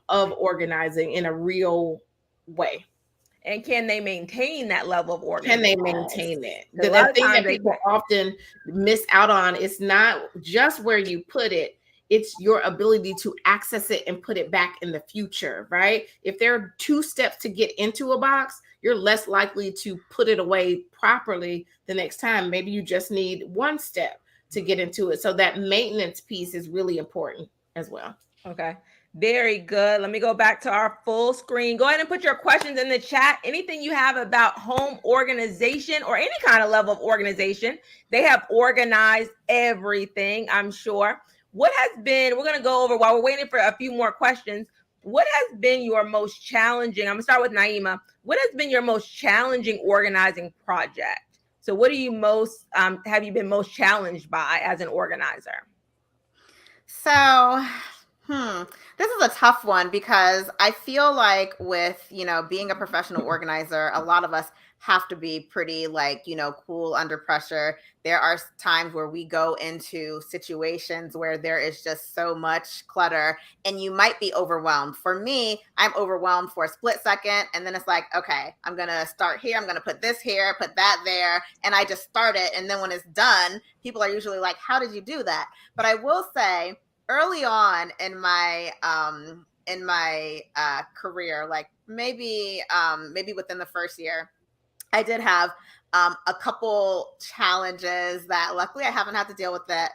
of organizing in a real way. And can they maintain that level of organization? Can they maintain it? The thing that people often miss out on is not just where you put it, it's your ability to access it and put it back in the future, right? If there are 2 steps to get into a box, you're less likely to put it away properly the next time. Maybe you just need 1 step to get into it. So that maintenance piece is really important as well. Okay. Very good. Let me go back to our full screen. Go ahead and put your questions in the chat. Anything you have about home organization or any kind of level of organization. They have organized everything, I'm sure. What has been, we're going to go over while we're waiting for a few more questions. What has been your most challenging? I'm going to start with Naima. What has been your most challenging organizing project? So what do you have you been most challenged by as an organizer? So, this is a tough one because I feel like with, being a professional organizer, a lot of us have to be pretty cool under pressure. There are times where we go into situations where there is just so much clutter and you might be overwhelmed. For me, I'm overwhelmed for a split second. And then it's like, okay, I'm going to start here. I'm going to put this here, put that there. And I just start it. And then when it's done, people are usually like, how did you do that? But I will say early on in my career, like maybe within the first year, I did have a couple challenges that luckily I haven't had to deal with that,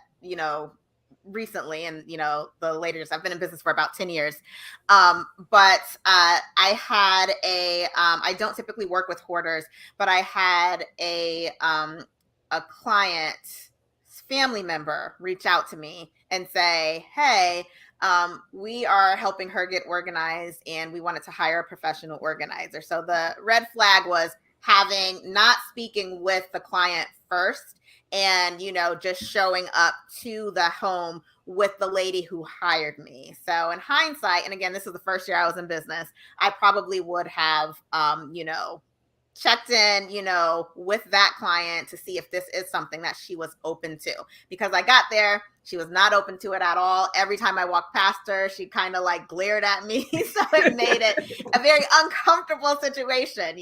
recently. And, the later years, I've been in business for about 10 years. But I had I don't typically work with hoarders, but I had a client's family member reach out to me and say, hey, we are helping her get organized and we wanted to hire a professional organizer. So the red flag was not speaking with the client first and, just showing up to the home with the lady who hired me. So in hindsight, and again, this is the first year I was in business, I probably would have, checked in, with that client to see if this is something that she was open to. Because I got there, she was not open to it at all. Every time I walked past her, she kind of glared at me. So it made it a very uncomfortable situation,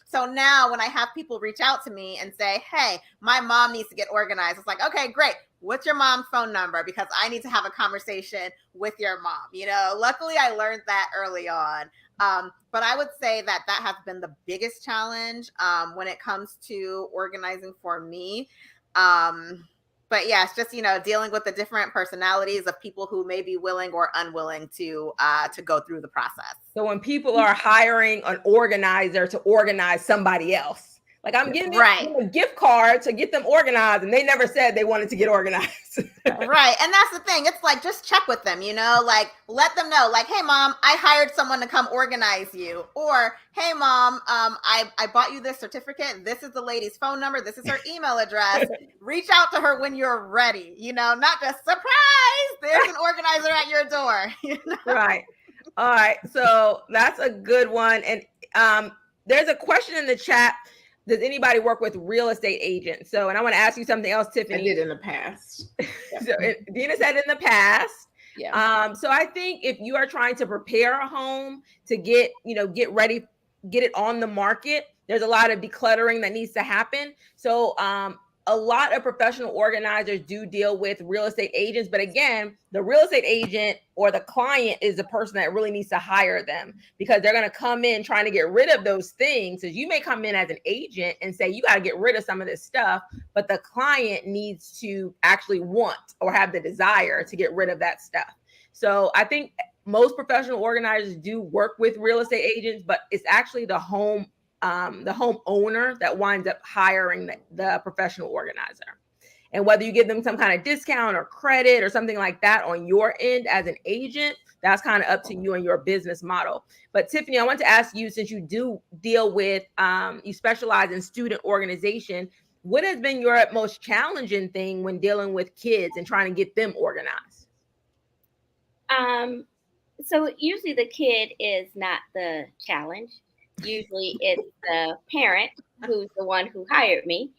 So now when I have people reach out to me and say, hey, my mom needs to get organized, it's like, okay, great. What's your mom's phone number? Because I need to have a conversation with your mom. Luckily I learned that early on. But I would say that has been the biggest challenge when it comes to organizing for me. But yeah, it's just, dealing with the different personalities of people who may be willing or unwilling to go through the process. So when people are hiring an organizer to organize somebody else, like I'm giving them a gift card to get them organized, and they never said they wanted to get organized. Right. And that's the thing. It's like, just check with them, let them know, hey, mom, I hired someone to come organize you. Or, hey, mom, I bought you this certificate. This is the lady's phone number. This is her email address. Reach out to her when you're ready, not just surprise. There's an organizer at your door. Right. All right. So that's a good one. And there's a question in the chat. does anybody work with real estate agents? So, and I want to ask you something else, Tiffany. I did in the past. So Dina said in the past. Yeah. So I think if you are trying to prepare a home to get ready, get it on the market, there's a lot of decluttering that needs to happen. So a lot of professional organizers do deal with real estate agents, but again, the real estate agent or the client is the person that really needs to hire them, because they're going to come in trying to get rid of those things. So you may come in as an agent and say, you got to get rid of some of this stuff, but the client needs to actually want or have the desire to get rid of that stuff. So I think most professional organizers do work with real estate agents, but it's actually the homeowner that winds up hiring the professional organizer. And whether you give them some kind of discount or credit or something like that on your end as an agent, that's kind of up to you and your business model. But Tiffany, I want to ask you, since you do deal with, you specialize in student organization, what has been your most challenging thing when dealing with kids and trying to get them organized? So usually the kid is not the challenge. Usually it's the parent who's the one who hired me.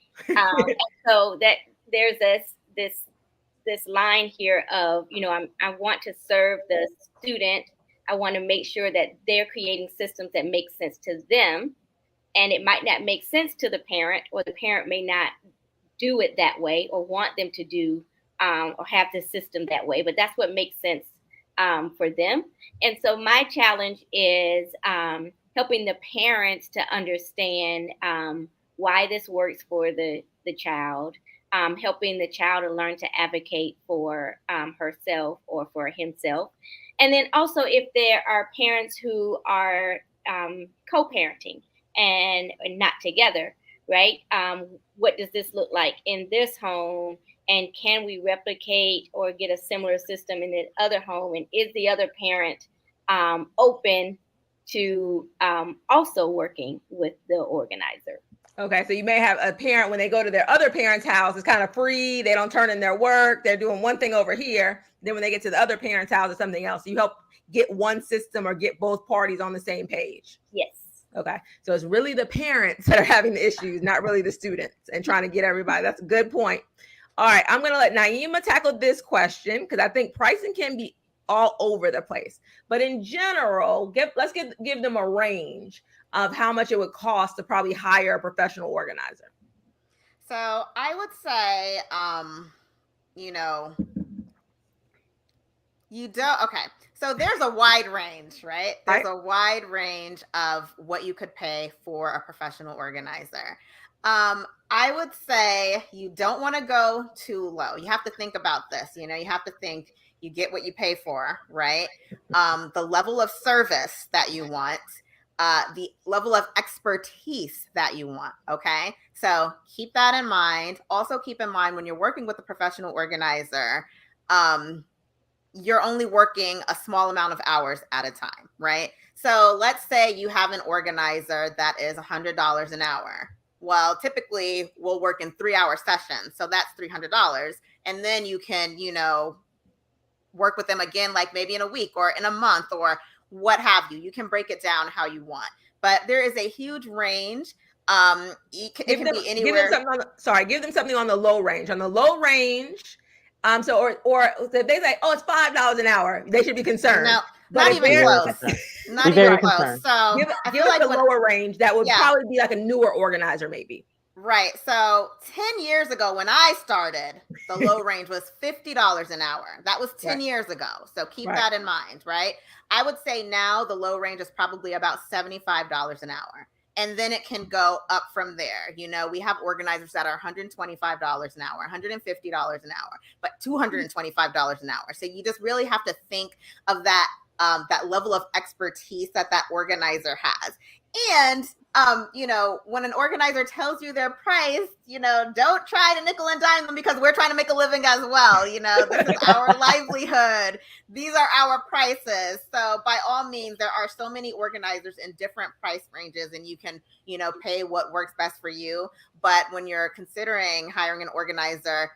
So that there's this line here of, I want to serve the student. I want to make sure that they're creating systems that make sense to them. And it might not make sense to the parent, or the parent may not do it that way or want them to do or have the system that way. But that's what makes sense for them. And so my challenge is helping the parents to understand why this works for the child, helping the child to learn to advocate for herself or for himself. And then also, if there are parents who are co-parenting and not together, right? What does this look like in this home? And can we replicate or get a similar system in the other home? And is the other parent open to also working with the organizer? Okay, so you may have a parent, when they go to their other parent's house, it's kind of free. They don't turn in their work. They're doing one thing over here. Then when they get to the other parent's house, it's something else. You help get one system or get both parties on the same page. Yes. Okay, so it's really the parents that are having the issues, not really the students, and trying to get everybody. That's a good point. All right, I'm going to let Naima tackle this question, because I think pricing can be all over the place. But in general, let's give them a range of how much it would cost to probably hire a professional organizer. So I would say, okay. So there's a wide range, right? There's a wide range of what you could pay for a professional organizer. I would say you don't want to go too low. You have to think about this. You have to think you get what you pay for, right? The level of service that you want, the level of expertise that you want. Okay. So keep that in mind. Also keep in mind, when you're working with a professional organizer, you're only working a small amount of hours at a time, right? So let's say you have an organizer that is $100 an hour. Well, typically we'll work in 3-hour sessions. So that's $300. And then you can, work with them again, like maybe in a week or in a month or what have you. You can break it down how you want. But there is a huge range. It can be anywhere. Give them something on the low range. On the low range, or if they say, it's $5 an hour, they should be concerned. No, not even close. Not even close. So give us a lower range that would probably be like a newer organizer, maybe. Right. So 10 years ago when I started, the low range was $50 an hour. That was 10 years ago. So keep that in mind, right? I would say now the low range is probably about $75 an hour. And then it can go up from there. We have organizers that are $125 an hour, $150 an hour, but $225 an hour. So you just really have to think of that level of expertise that organizer has. And, when an organizer tells you their price, don't try to nickel and dime them, because we're trying to make a living as well. This is our livelihood. These are our prices. So by all means, there are so many organizers in different price ranges, and you can, pay what works best for you. But when you're considering hiring an organizer,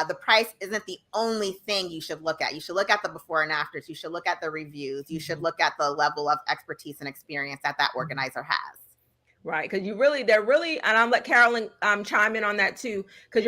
the price isn't the only thing you should look at. You should look at the before and afters. You should look at the reviews. You should look at the level of expertise and experience that organizer has. Right. Because they're really, and I'll let Carolyn chime in on that too, because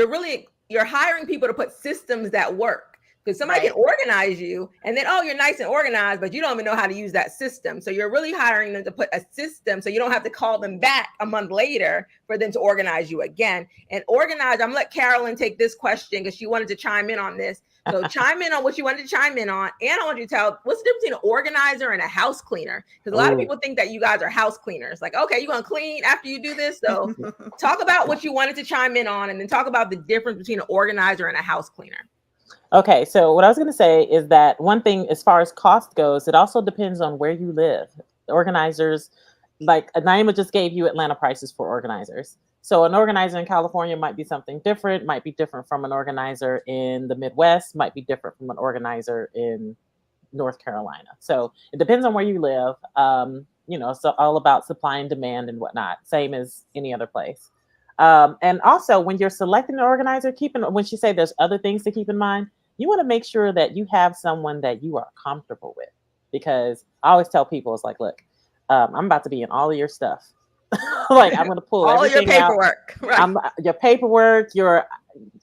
you're hiring people to put systems that work. Because somebody can organize you and then, oh, you're nice and organized, but you don't even know how to use that system. So you're really hiring them to put a system so you don't have to call them back a month later for them to organize you again. And organize, I'm going to let Carolyn take this question because she wanted to chime in on this. So chime in on what you wanted to chime in on. And I want you to tell what's the difference between an organizer and a house cleaner? Because a lot of people think that you guys are house cleaners. Like, okay, you're going to clean after you do this. So talk about what you wanted to chime in on and then talk about the difference between an organizer and a house cleaner. Okay, so what I was going to say is that one thing as far as cost goes, it also depends on where you live. Organizers, like Naima just gave you Atlanta prices for organizers. So an organizer in California might be something different, might be different from an organizer in the Midwest, might be different from an organizer in North Carolina. So it depends on where you live. It's all about supply and demand and whatnot, same as any other place. And also when you're selecting an organizer, when she say there's other things to keep in mind, you want to make sure that you have someone that you are comfortable with, because I always tell people, it's like, look, I'm about to be in all of your stuff. Like I'm going to pull all everything your paperwork, out. Right. Your paperwork, your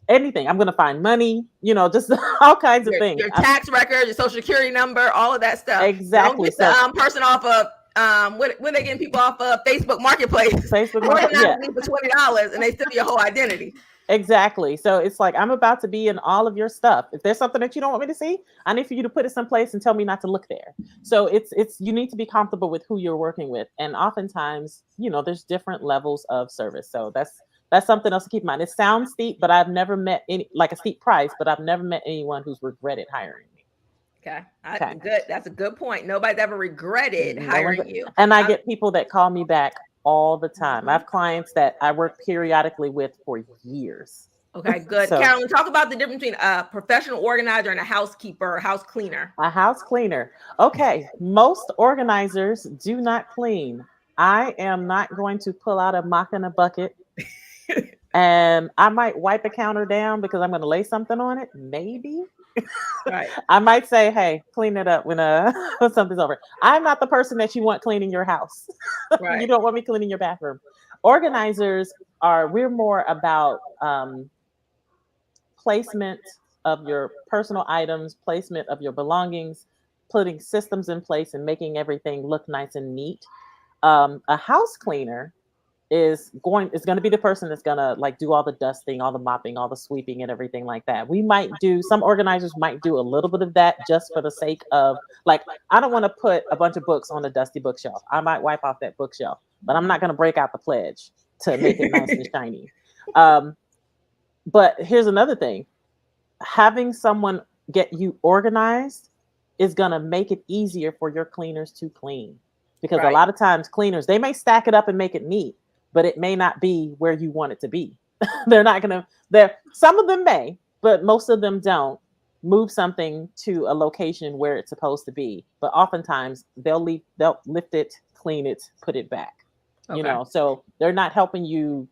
anything. I'm going to find money, just all kinds of things. Your tax record, your social security number, all of that stuff. Exactly. Don't get the person off of when they getting people off of Facebook Marketplace. Facebook Marketplace for $20 and they steal your whole identity. Exactly. So it's like, I'm about to be in all of your stuff. If there's something that you don't want me to see, I need for you to put it someplace and tell me not to look there. So it's you need to be comfortable with who you're working with. And oftentimes, there's different levels of service. So that's something else to keep in mind. It sounds steep, but I've never met a steep price, but I've never met anyone who's regretted hiring me. Okay. Good. That's a good point. Nobody's ever regretted hiring you. And I get people that call me back all the time. I have clients that I work periodically with for years. Okay, good. So, Carolyn, talk about the difference between a professional organizer and a housekeeper or house cleaner. A house cleaner. Okay, most organizers do not clean. I am not going to pull out a mop and a bucket. And I might wipe a counter down because I'm going to lay something on it. Maybe. Right. I might say, hey, clean it up when something's over. I'm not the person that you want cleaning your house. Right. You don't want me cleaning your bathroom. Organizers we're more about placement of your personal items, placement of your belongings, putting systems in place and making everything look nice and neat. A house cleaner is going to be the person that's going to do all the dusting, all the mopping, all the sweeping and everything like that. Some organizers might do a little bit of that just for the sake of I don't want to put a bunch of books on a dusty bookshelf. I might wipe off that bookshelf, but I'm not going to break out the pledge to make it nice and shiny. But here's another thing. Having someone get you organized is going to make it easier for your cleaners to clean, because a lot of times cleaners, they may stack it up and make it neat, but it may not be where you want it to be. Some of them may, but most of them don't move something to a location where it's supposed to be. But oftentimes they'll lift it, clean it, put it back, so they're not helping you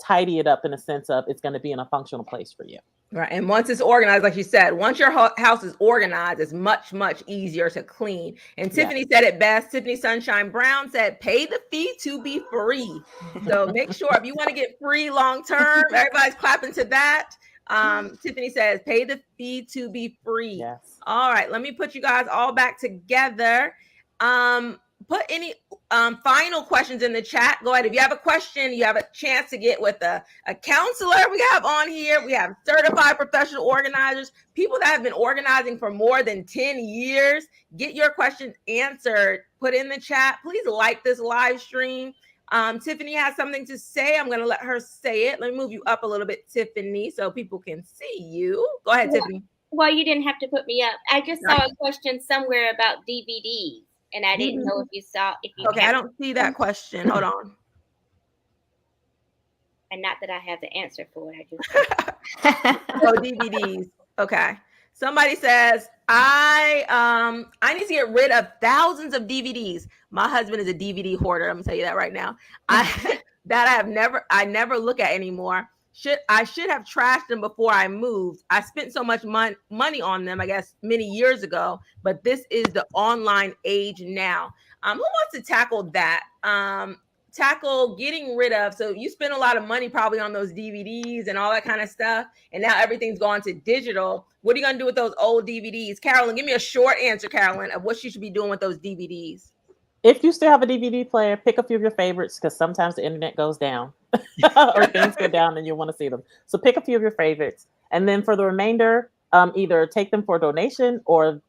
tidy it up in a sense of it's going to be in a functional place for you. Right. And once it's organized, like you said, once your house is organized, it's much, much easier to clean. And Tiffany said it best. Tiffany Sunshine Brown said, pay the fee to be free. So make sure if you want to get free long term, everybody's clapping to that. Tiffany says, pay the fee to be free. Yes. All right. Let me put you guys all back together. Put any final questions in the chat. Go ahead. If you have a question, you have a chance to get with a counselor we have on here. We have certified professional organizers, people that have been organizing for more than 10 years. Get your questions answered. Put in the chat. Please like this live stream. Tiffany has something to say. I'm going to let her say it. Let me move you up a little bit, Tiffany, so people can see you. Go ahead, Tiffany. Well, you didn't have to put me up. I just saw a question somewhere about DVDs. And I didn't know if you saw. Okay, I don't see that question. Hold on. And not that I have the answer for it. DVDs. Okay. Somebody says I need to get rid of thousands of DVDs. My husband is a DVD hoarder. I'm gonna tell you that right now. I never look at anymore. I should have trashed them before I moved. I spent so much money on them, I guess, many years ago, but this is the online age now. Who wants to tackle that? tackle getting rid of, so you spend a lot of money probably on those DVDs and all that kind of stuff, and now everything's gone to digital. What are you going to do with those old DVDs? Carolyn, give me a short answer, Carolyn, of what she should be doing with those DVDs. If you still have a DVD player, pick a few of your favorites, because sometimes the internet goes down or things go down and you want to see them. So pick a few of your favorites. And then for the remainder, either take them for donation or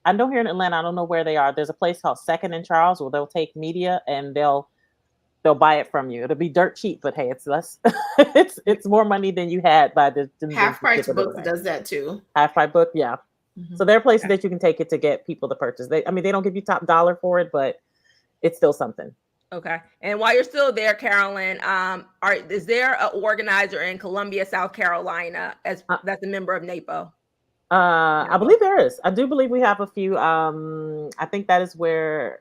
I know here in Atlanta, I don't know where they are. There's a place called Second and Charles where they'll take media and they'll buy it from you. It'll be dirt cheap, but hey, it's less. it's more money than you had by the Half Price Books does that too. Half Price Book, yeah. Mm-hmm. So there are places that you can take it to get people to purchase. They don't give you top dollar for it, but it's still something. Okay. And while you're still there, Carolyn, is there an organizer in Columbia, South Carolina, that's a member of NAPO? I believe there is. I do believe we have a few. I think that is where.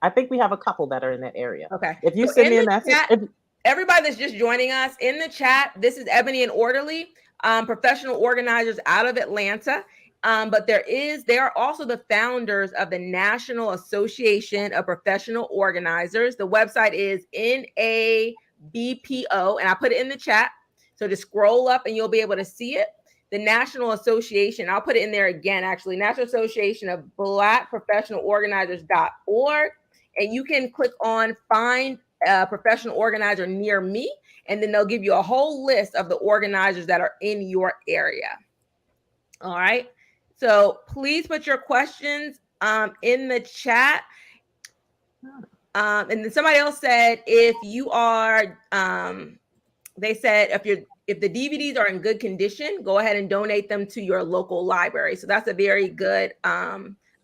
I think we have a couple that are in that area. Okay. If you send me a message, everybody that's just joining us in the chat, this is Ebony and Orderly, professional organizers out of Atlanta. But they are also the founders of the National Association of Professional Organizers. The website is NABPO, and I put it in the chat. So just scroll up and you'll be able to see it. The National Association, I'll put it in there again, actually, National Association of Black Professional Organizers.org. And you can click on Find a Professional Organizer Near Me, and then they'll give you a whole list of the organizers that are in your area. All right. So please put your questions in the chat. And then somebody else said, if you are, they said, if the DVDs are in good condition, go ahead and donate them to your local library. So that's a very good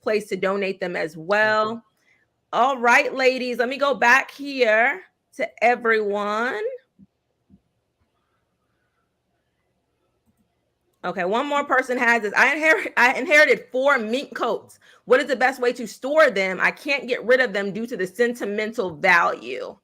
place to donate them as well. All right, ladies, let me go back here to everyone. Okay, one more person has this. I inherited 4 mink coats. What is the best way to store them? I can't get rid of them due to the sentimental value.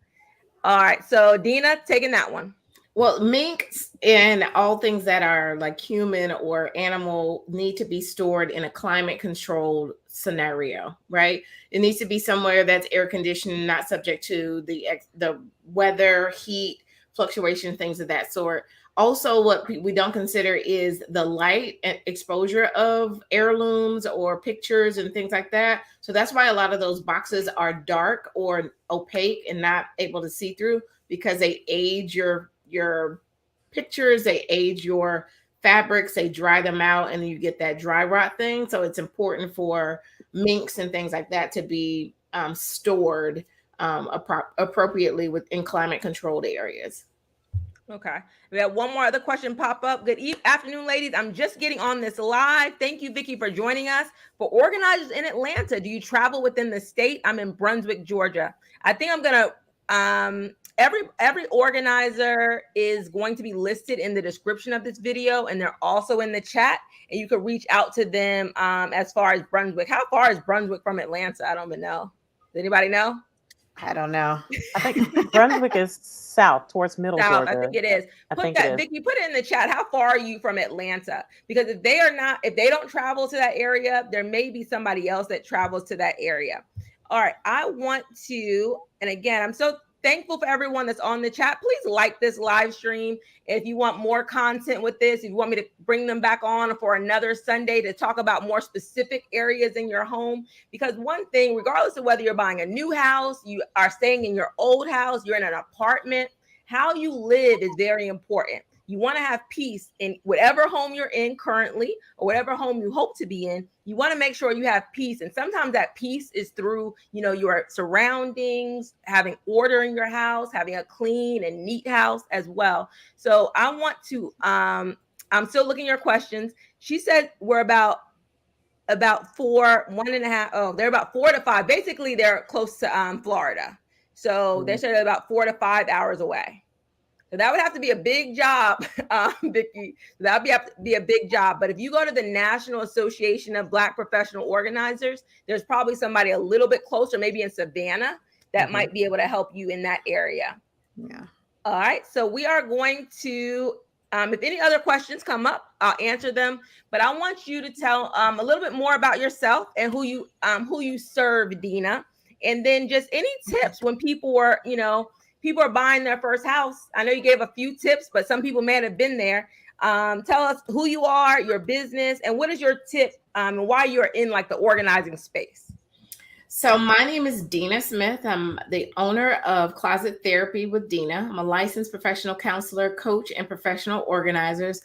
All right, so Dina, taking that one. Well, minks and all things that are like human or animal need to be stored in a climate controlled scenario, right? It needs to be somewhere that's air conditioned, not subject to the weather, heat, fluctuation, things of that sort. Also, what we don't consider is the light and exposure of heirlooms or pictures and things like that. So that's why a lot of those boxes are dark or opaque and not able to see through, because they age your pictures, they age your fabrics, they dry them out, and you get that dry rot thing. So it's important for minks and things like that to be stored appropriately within climate controlled areas. Okay. We have one more other question pop up. Good afternoon, ladies. I'm just getting on this live. Thank you, Vicki, for joining us. For organizers in Atlanta, do you travel within the state? I'm in Brunswick, Georgia. I think I'm going to, every organizer is going to be listed in the description of this video, and they're also in the chat, and you can reach out to them as far as Brunswick. How far is Brunswick from Atlanta? I don't even know. Does anybody know? I don't know. I think Brunswick is south towards middle Georgia. I think it is. Vicki, put it in the chat. How far are you from Atlanta? Because if they don't travel to that area, there may be somebody else that travels to that area. All right. I want to, and again, I'm so thankful for everyone that's on the chat. Please like this live stream. If you want more content with this, if you want me to bring them back on for another Sunday to talk about more specific areas in your home, because one thing, regardless of whether you're buying a new house, you are staying in your old house, you're in an apartment, how you live is very important. You want to have peace in whatever home you're in currently, or whatever home you hope to be in. You want to make sure you have peace. And sometimes that peace is through, your surroundings, having order in your house, having a clean and neat house as well. So I want to, I'm still looking at your questions. She said we're about 1.5. Oh, they're about 4 to 5. Basically, they're close to Florida. So they said about 4 to 5 hours away. So that would have to be a big job, Vicki. That would have to be a big job. But if you go to the National Association of Black Professional Organizers, there's probably somebody a little bit closer, maybe in Savannah, that might be able to help you in that area. Yeah. All right. So we are going to, if any other questions come up, I'll answer them. But I want you to tell a little bit more about yourself and who you serve, Dina. And then just any tips when people are, people are buying their first house. I know you gave a few tips, but some people may have been there. Tell us who you are, your business, and what is your tip, and why you're in like the organizing space. So my name is Dina Smith. I'm the owner of Closet Therapy with Dina. I'm a licensed professional counselor, coach, and professional organizers.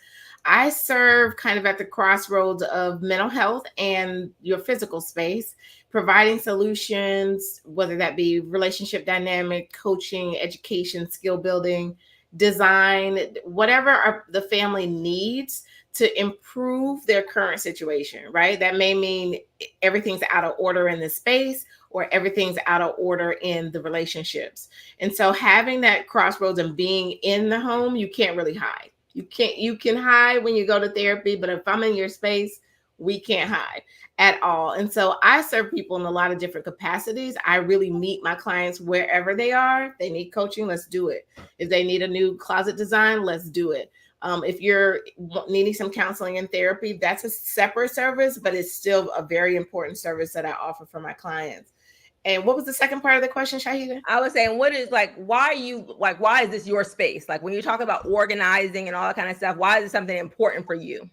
I serve kind of at the crossroads of mental health and your physical space, providing solutions, whether that be relationship dynamic, coaching, education, skill building, design, whatever the family needs to improve their current situation, right? That may mean everything's out of order in the space or everything's out of order in the relationships. And so having that crossroads and being in the home, you can't really hide. You can hide when you go to therapy, but if I'm in your space, we can't hide at all. And so I serve people in a lot of different capacities. I really meet my clients wherever they are. If they need coaching, let's do it. If they need a new closet design, let's do it. If you're needing some counseling and therapy, that's a separate service, but it's still a very important service that I offer for my clients. And what was the second part of the question, Shahida? I was saying, why is this your space? Like when you talk about organizing and all that kind of stuff, why is it something important for you?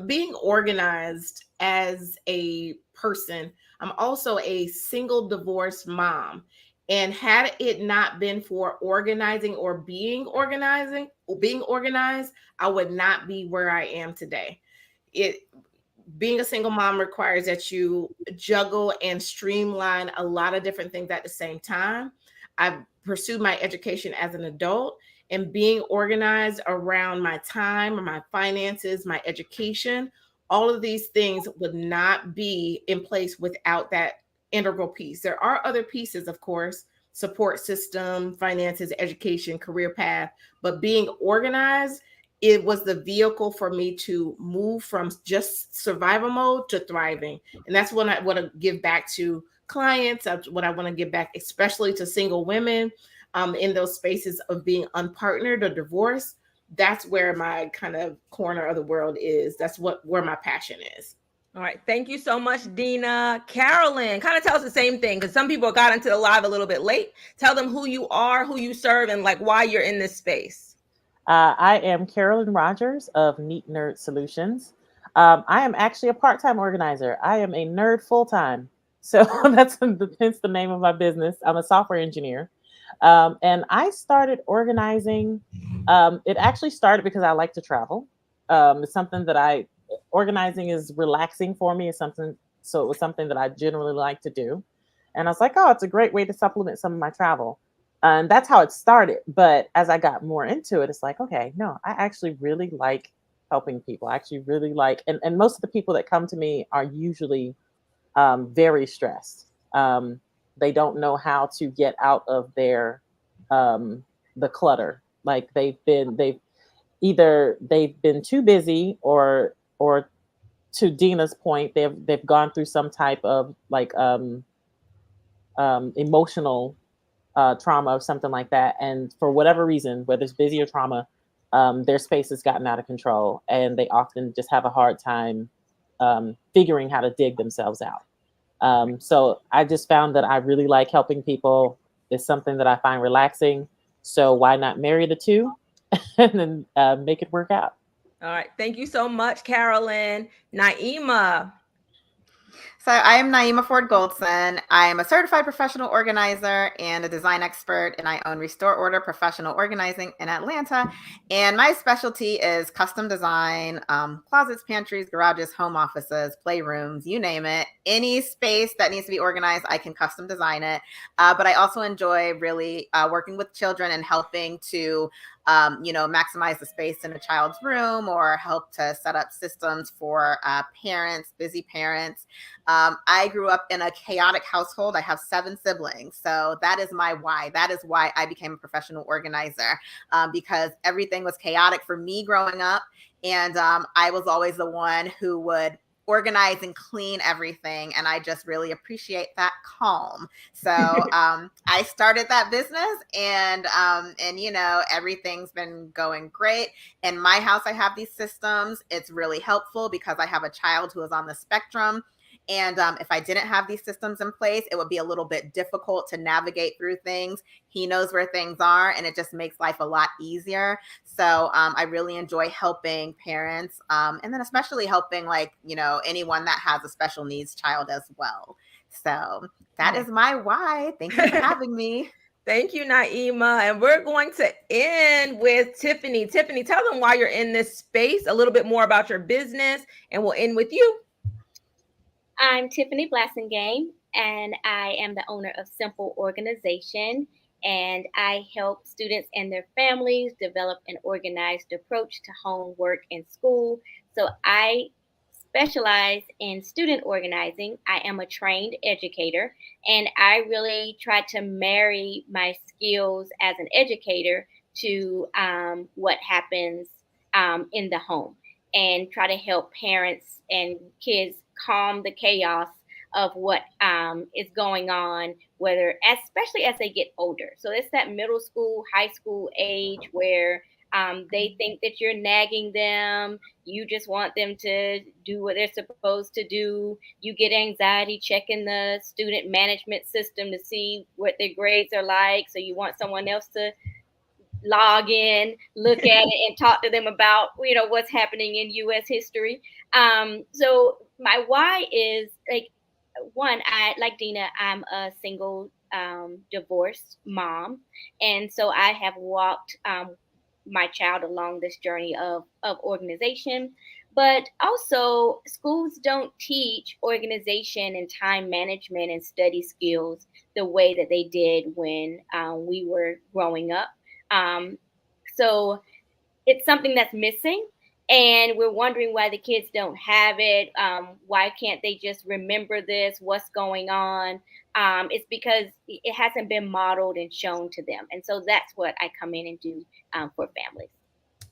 Being organized as a person. I'm also a single divorced mom. And had it not been for organizing or being organized, I would not be where I am today. Being a single mom requires that you juggle and streamline a lot of different things at the same time. I've pursued my education as an adult, and being organized around my time, my finances, my education, all of these things would not be in place without that integral piece. There are other pieces, of course, support system, finances, education, career path, but being organized, it was the vehicle for me to move from just survival mode to thriving. And that's what I want to give back to clients, what I want to give back, especially to single women in those spaces of being unpartnered or divorced. That's where my kind of corner of the world is. That's where my passion is. All right. Thank you so much, Dina. Carolyn, kind of tell us the same thing, because some people got into the live a little bit late. Tell them who you are, who you serve, and like why you're in this space. I am Carolyn Rogers of Neat Nerd Solutions. I am actually a part-time organizer. I am a nerd full-time. So that's hence the name of my business. I'm a software engineer. And I started organizing. It actually started because I like to travel. It's something that organizing is relaxing for me. So it was something that I generally like to do. And I was like, oh, it's a great way to supplement some of my travel. And that's how it started. But as I got more into it, it's like, okay, no, I actually really like helping people. I actually really like, and most of the people that come to me are usually very stressed. They don't know how to get out of their the clutter. Like they've been too busy, or to Dina's point, they've gone through some type of like emotional trauma or something like that, and for whatever reason, whether it's busy or trauma, their space has gotten out of control, and they often just have a hard time figuring how to dig themselves out. So I just found that I really like helping people. It's something that I find relaxing. So why not marry the two and then make it work out? All right. Thank you so much, Carolyn. Naima. So I am Naima Ford Goldson. I am a certified professional organizer and a design expert, and I own Restore Order Professional Organizing in Atlanta. And my specialty is custom design, closets, pantries, garages, home offices, playrooms, you name it. Any space that needs to be organized, I can custom design it. But I also enjoy really working with children and helping to maximize the space in a child's room, or help to set up systems for parents, busy parents. I grew up in a chaotic household. I have 7 siblings. So that is my why. That is why I became a professional organizer, because everything was chaotic for me growing up. And I was always the one who would organize and clean everything. And I just really appreciate that calm. So I started that business, and everything's been going great. In my house, I have these systems. It's really helpful because I have a child who is on the spectrum. And if I didn't have these systems in place, it would be a little bit difficult to navigate through things. He knows where things are, and it just makes life a lot easier. So I really enjoy helping parents, and then especially helping, like, anyone that has a special needs child as well. So that is my why. Thank you for having me. Thank you, Naima. And we're going to end with Tiffany. Tiffany, tell them why you're in this space, a little bit more about your business, and we'll end with you. I'm Tiffany Blassingame, and I am the owner of Simple Organization, and I help students and their families develop an organized approach to homework and school. So I specialize in student organizing. I am a trained educator, and I really try to marry my skills as an educator to what happens in the home, and try to help parents and kids calm the chaos of what is going on, especially as they get older. So it's that middle school, high school age where they think that you're nagging them. You just want them to do what they're supposed to do. You get anxiety checking the student management system to see what their grades are like. So you want someone else to log in, look at it, and talk to them about what's happening in U.S. history. So my why is, like, one, I like Dina. I'm a single divorced mom, and so I have walked my child along this journey of organization. But also, schools don't teach organization and time management and study skills the way that they did when we were growing up. So it's something that's missing, and we're wondering why the kids don't have it. Why can't they just remember this? What's going on? It's because it hasn't been modeled and shown to them. And so that's what I come in and do for families.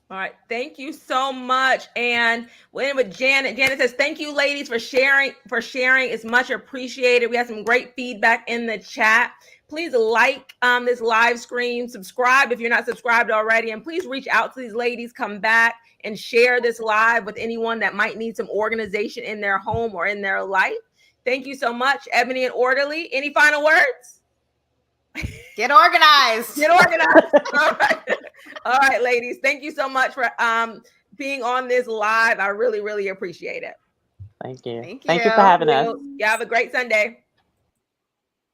All right. Thank you so much. And we're in with Janet. Janet says, thank you, ladies, for sharing. It's much appreciated. We had some great feedback in the chat. Please like this live stream, subscribe if you're not subscribed already, and please reach out to these ladies, come back and share this live with anyone that might need some organization in their home or in their life. Thank you so much, Ebony and Orderly. Any final words? Get organized. Get organized. All right. All right, ladies. Thank you so much for being on this live. I really, really appreciate it. Thank you. Thank you for having us. You have a great Sunday.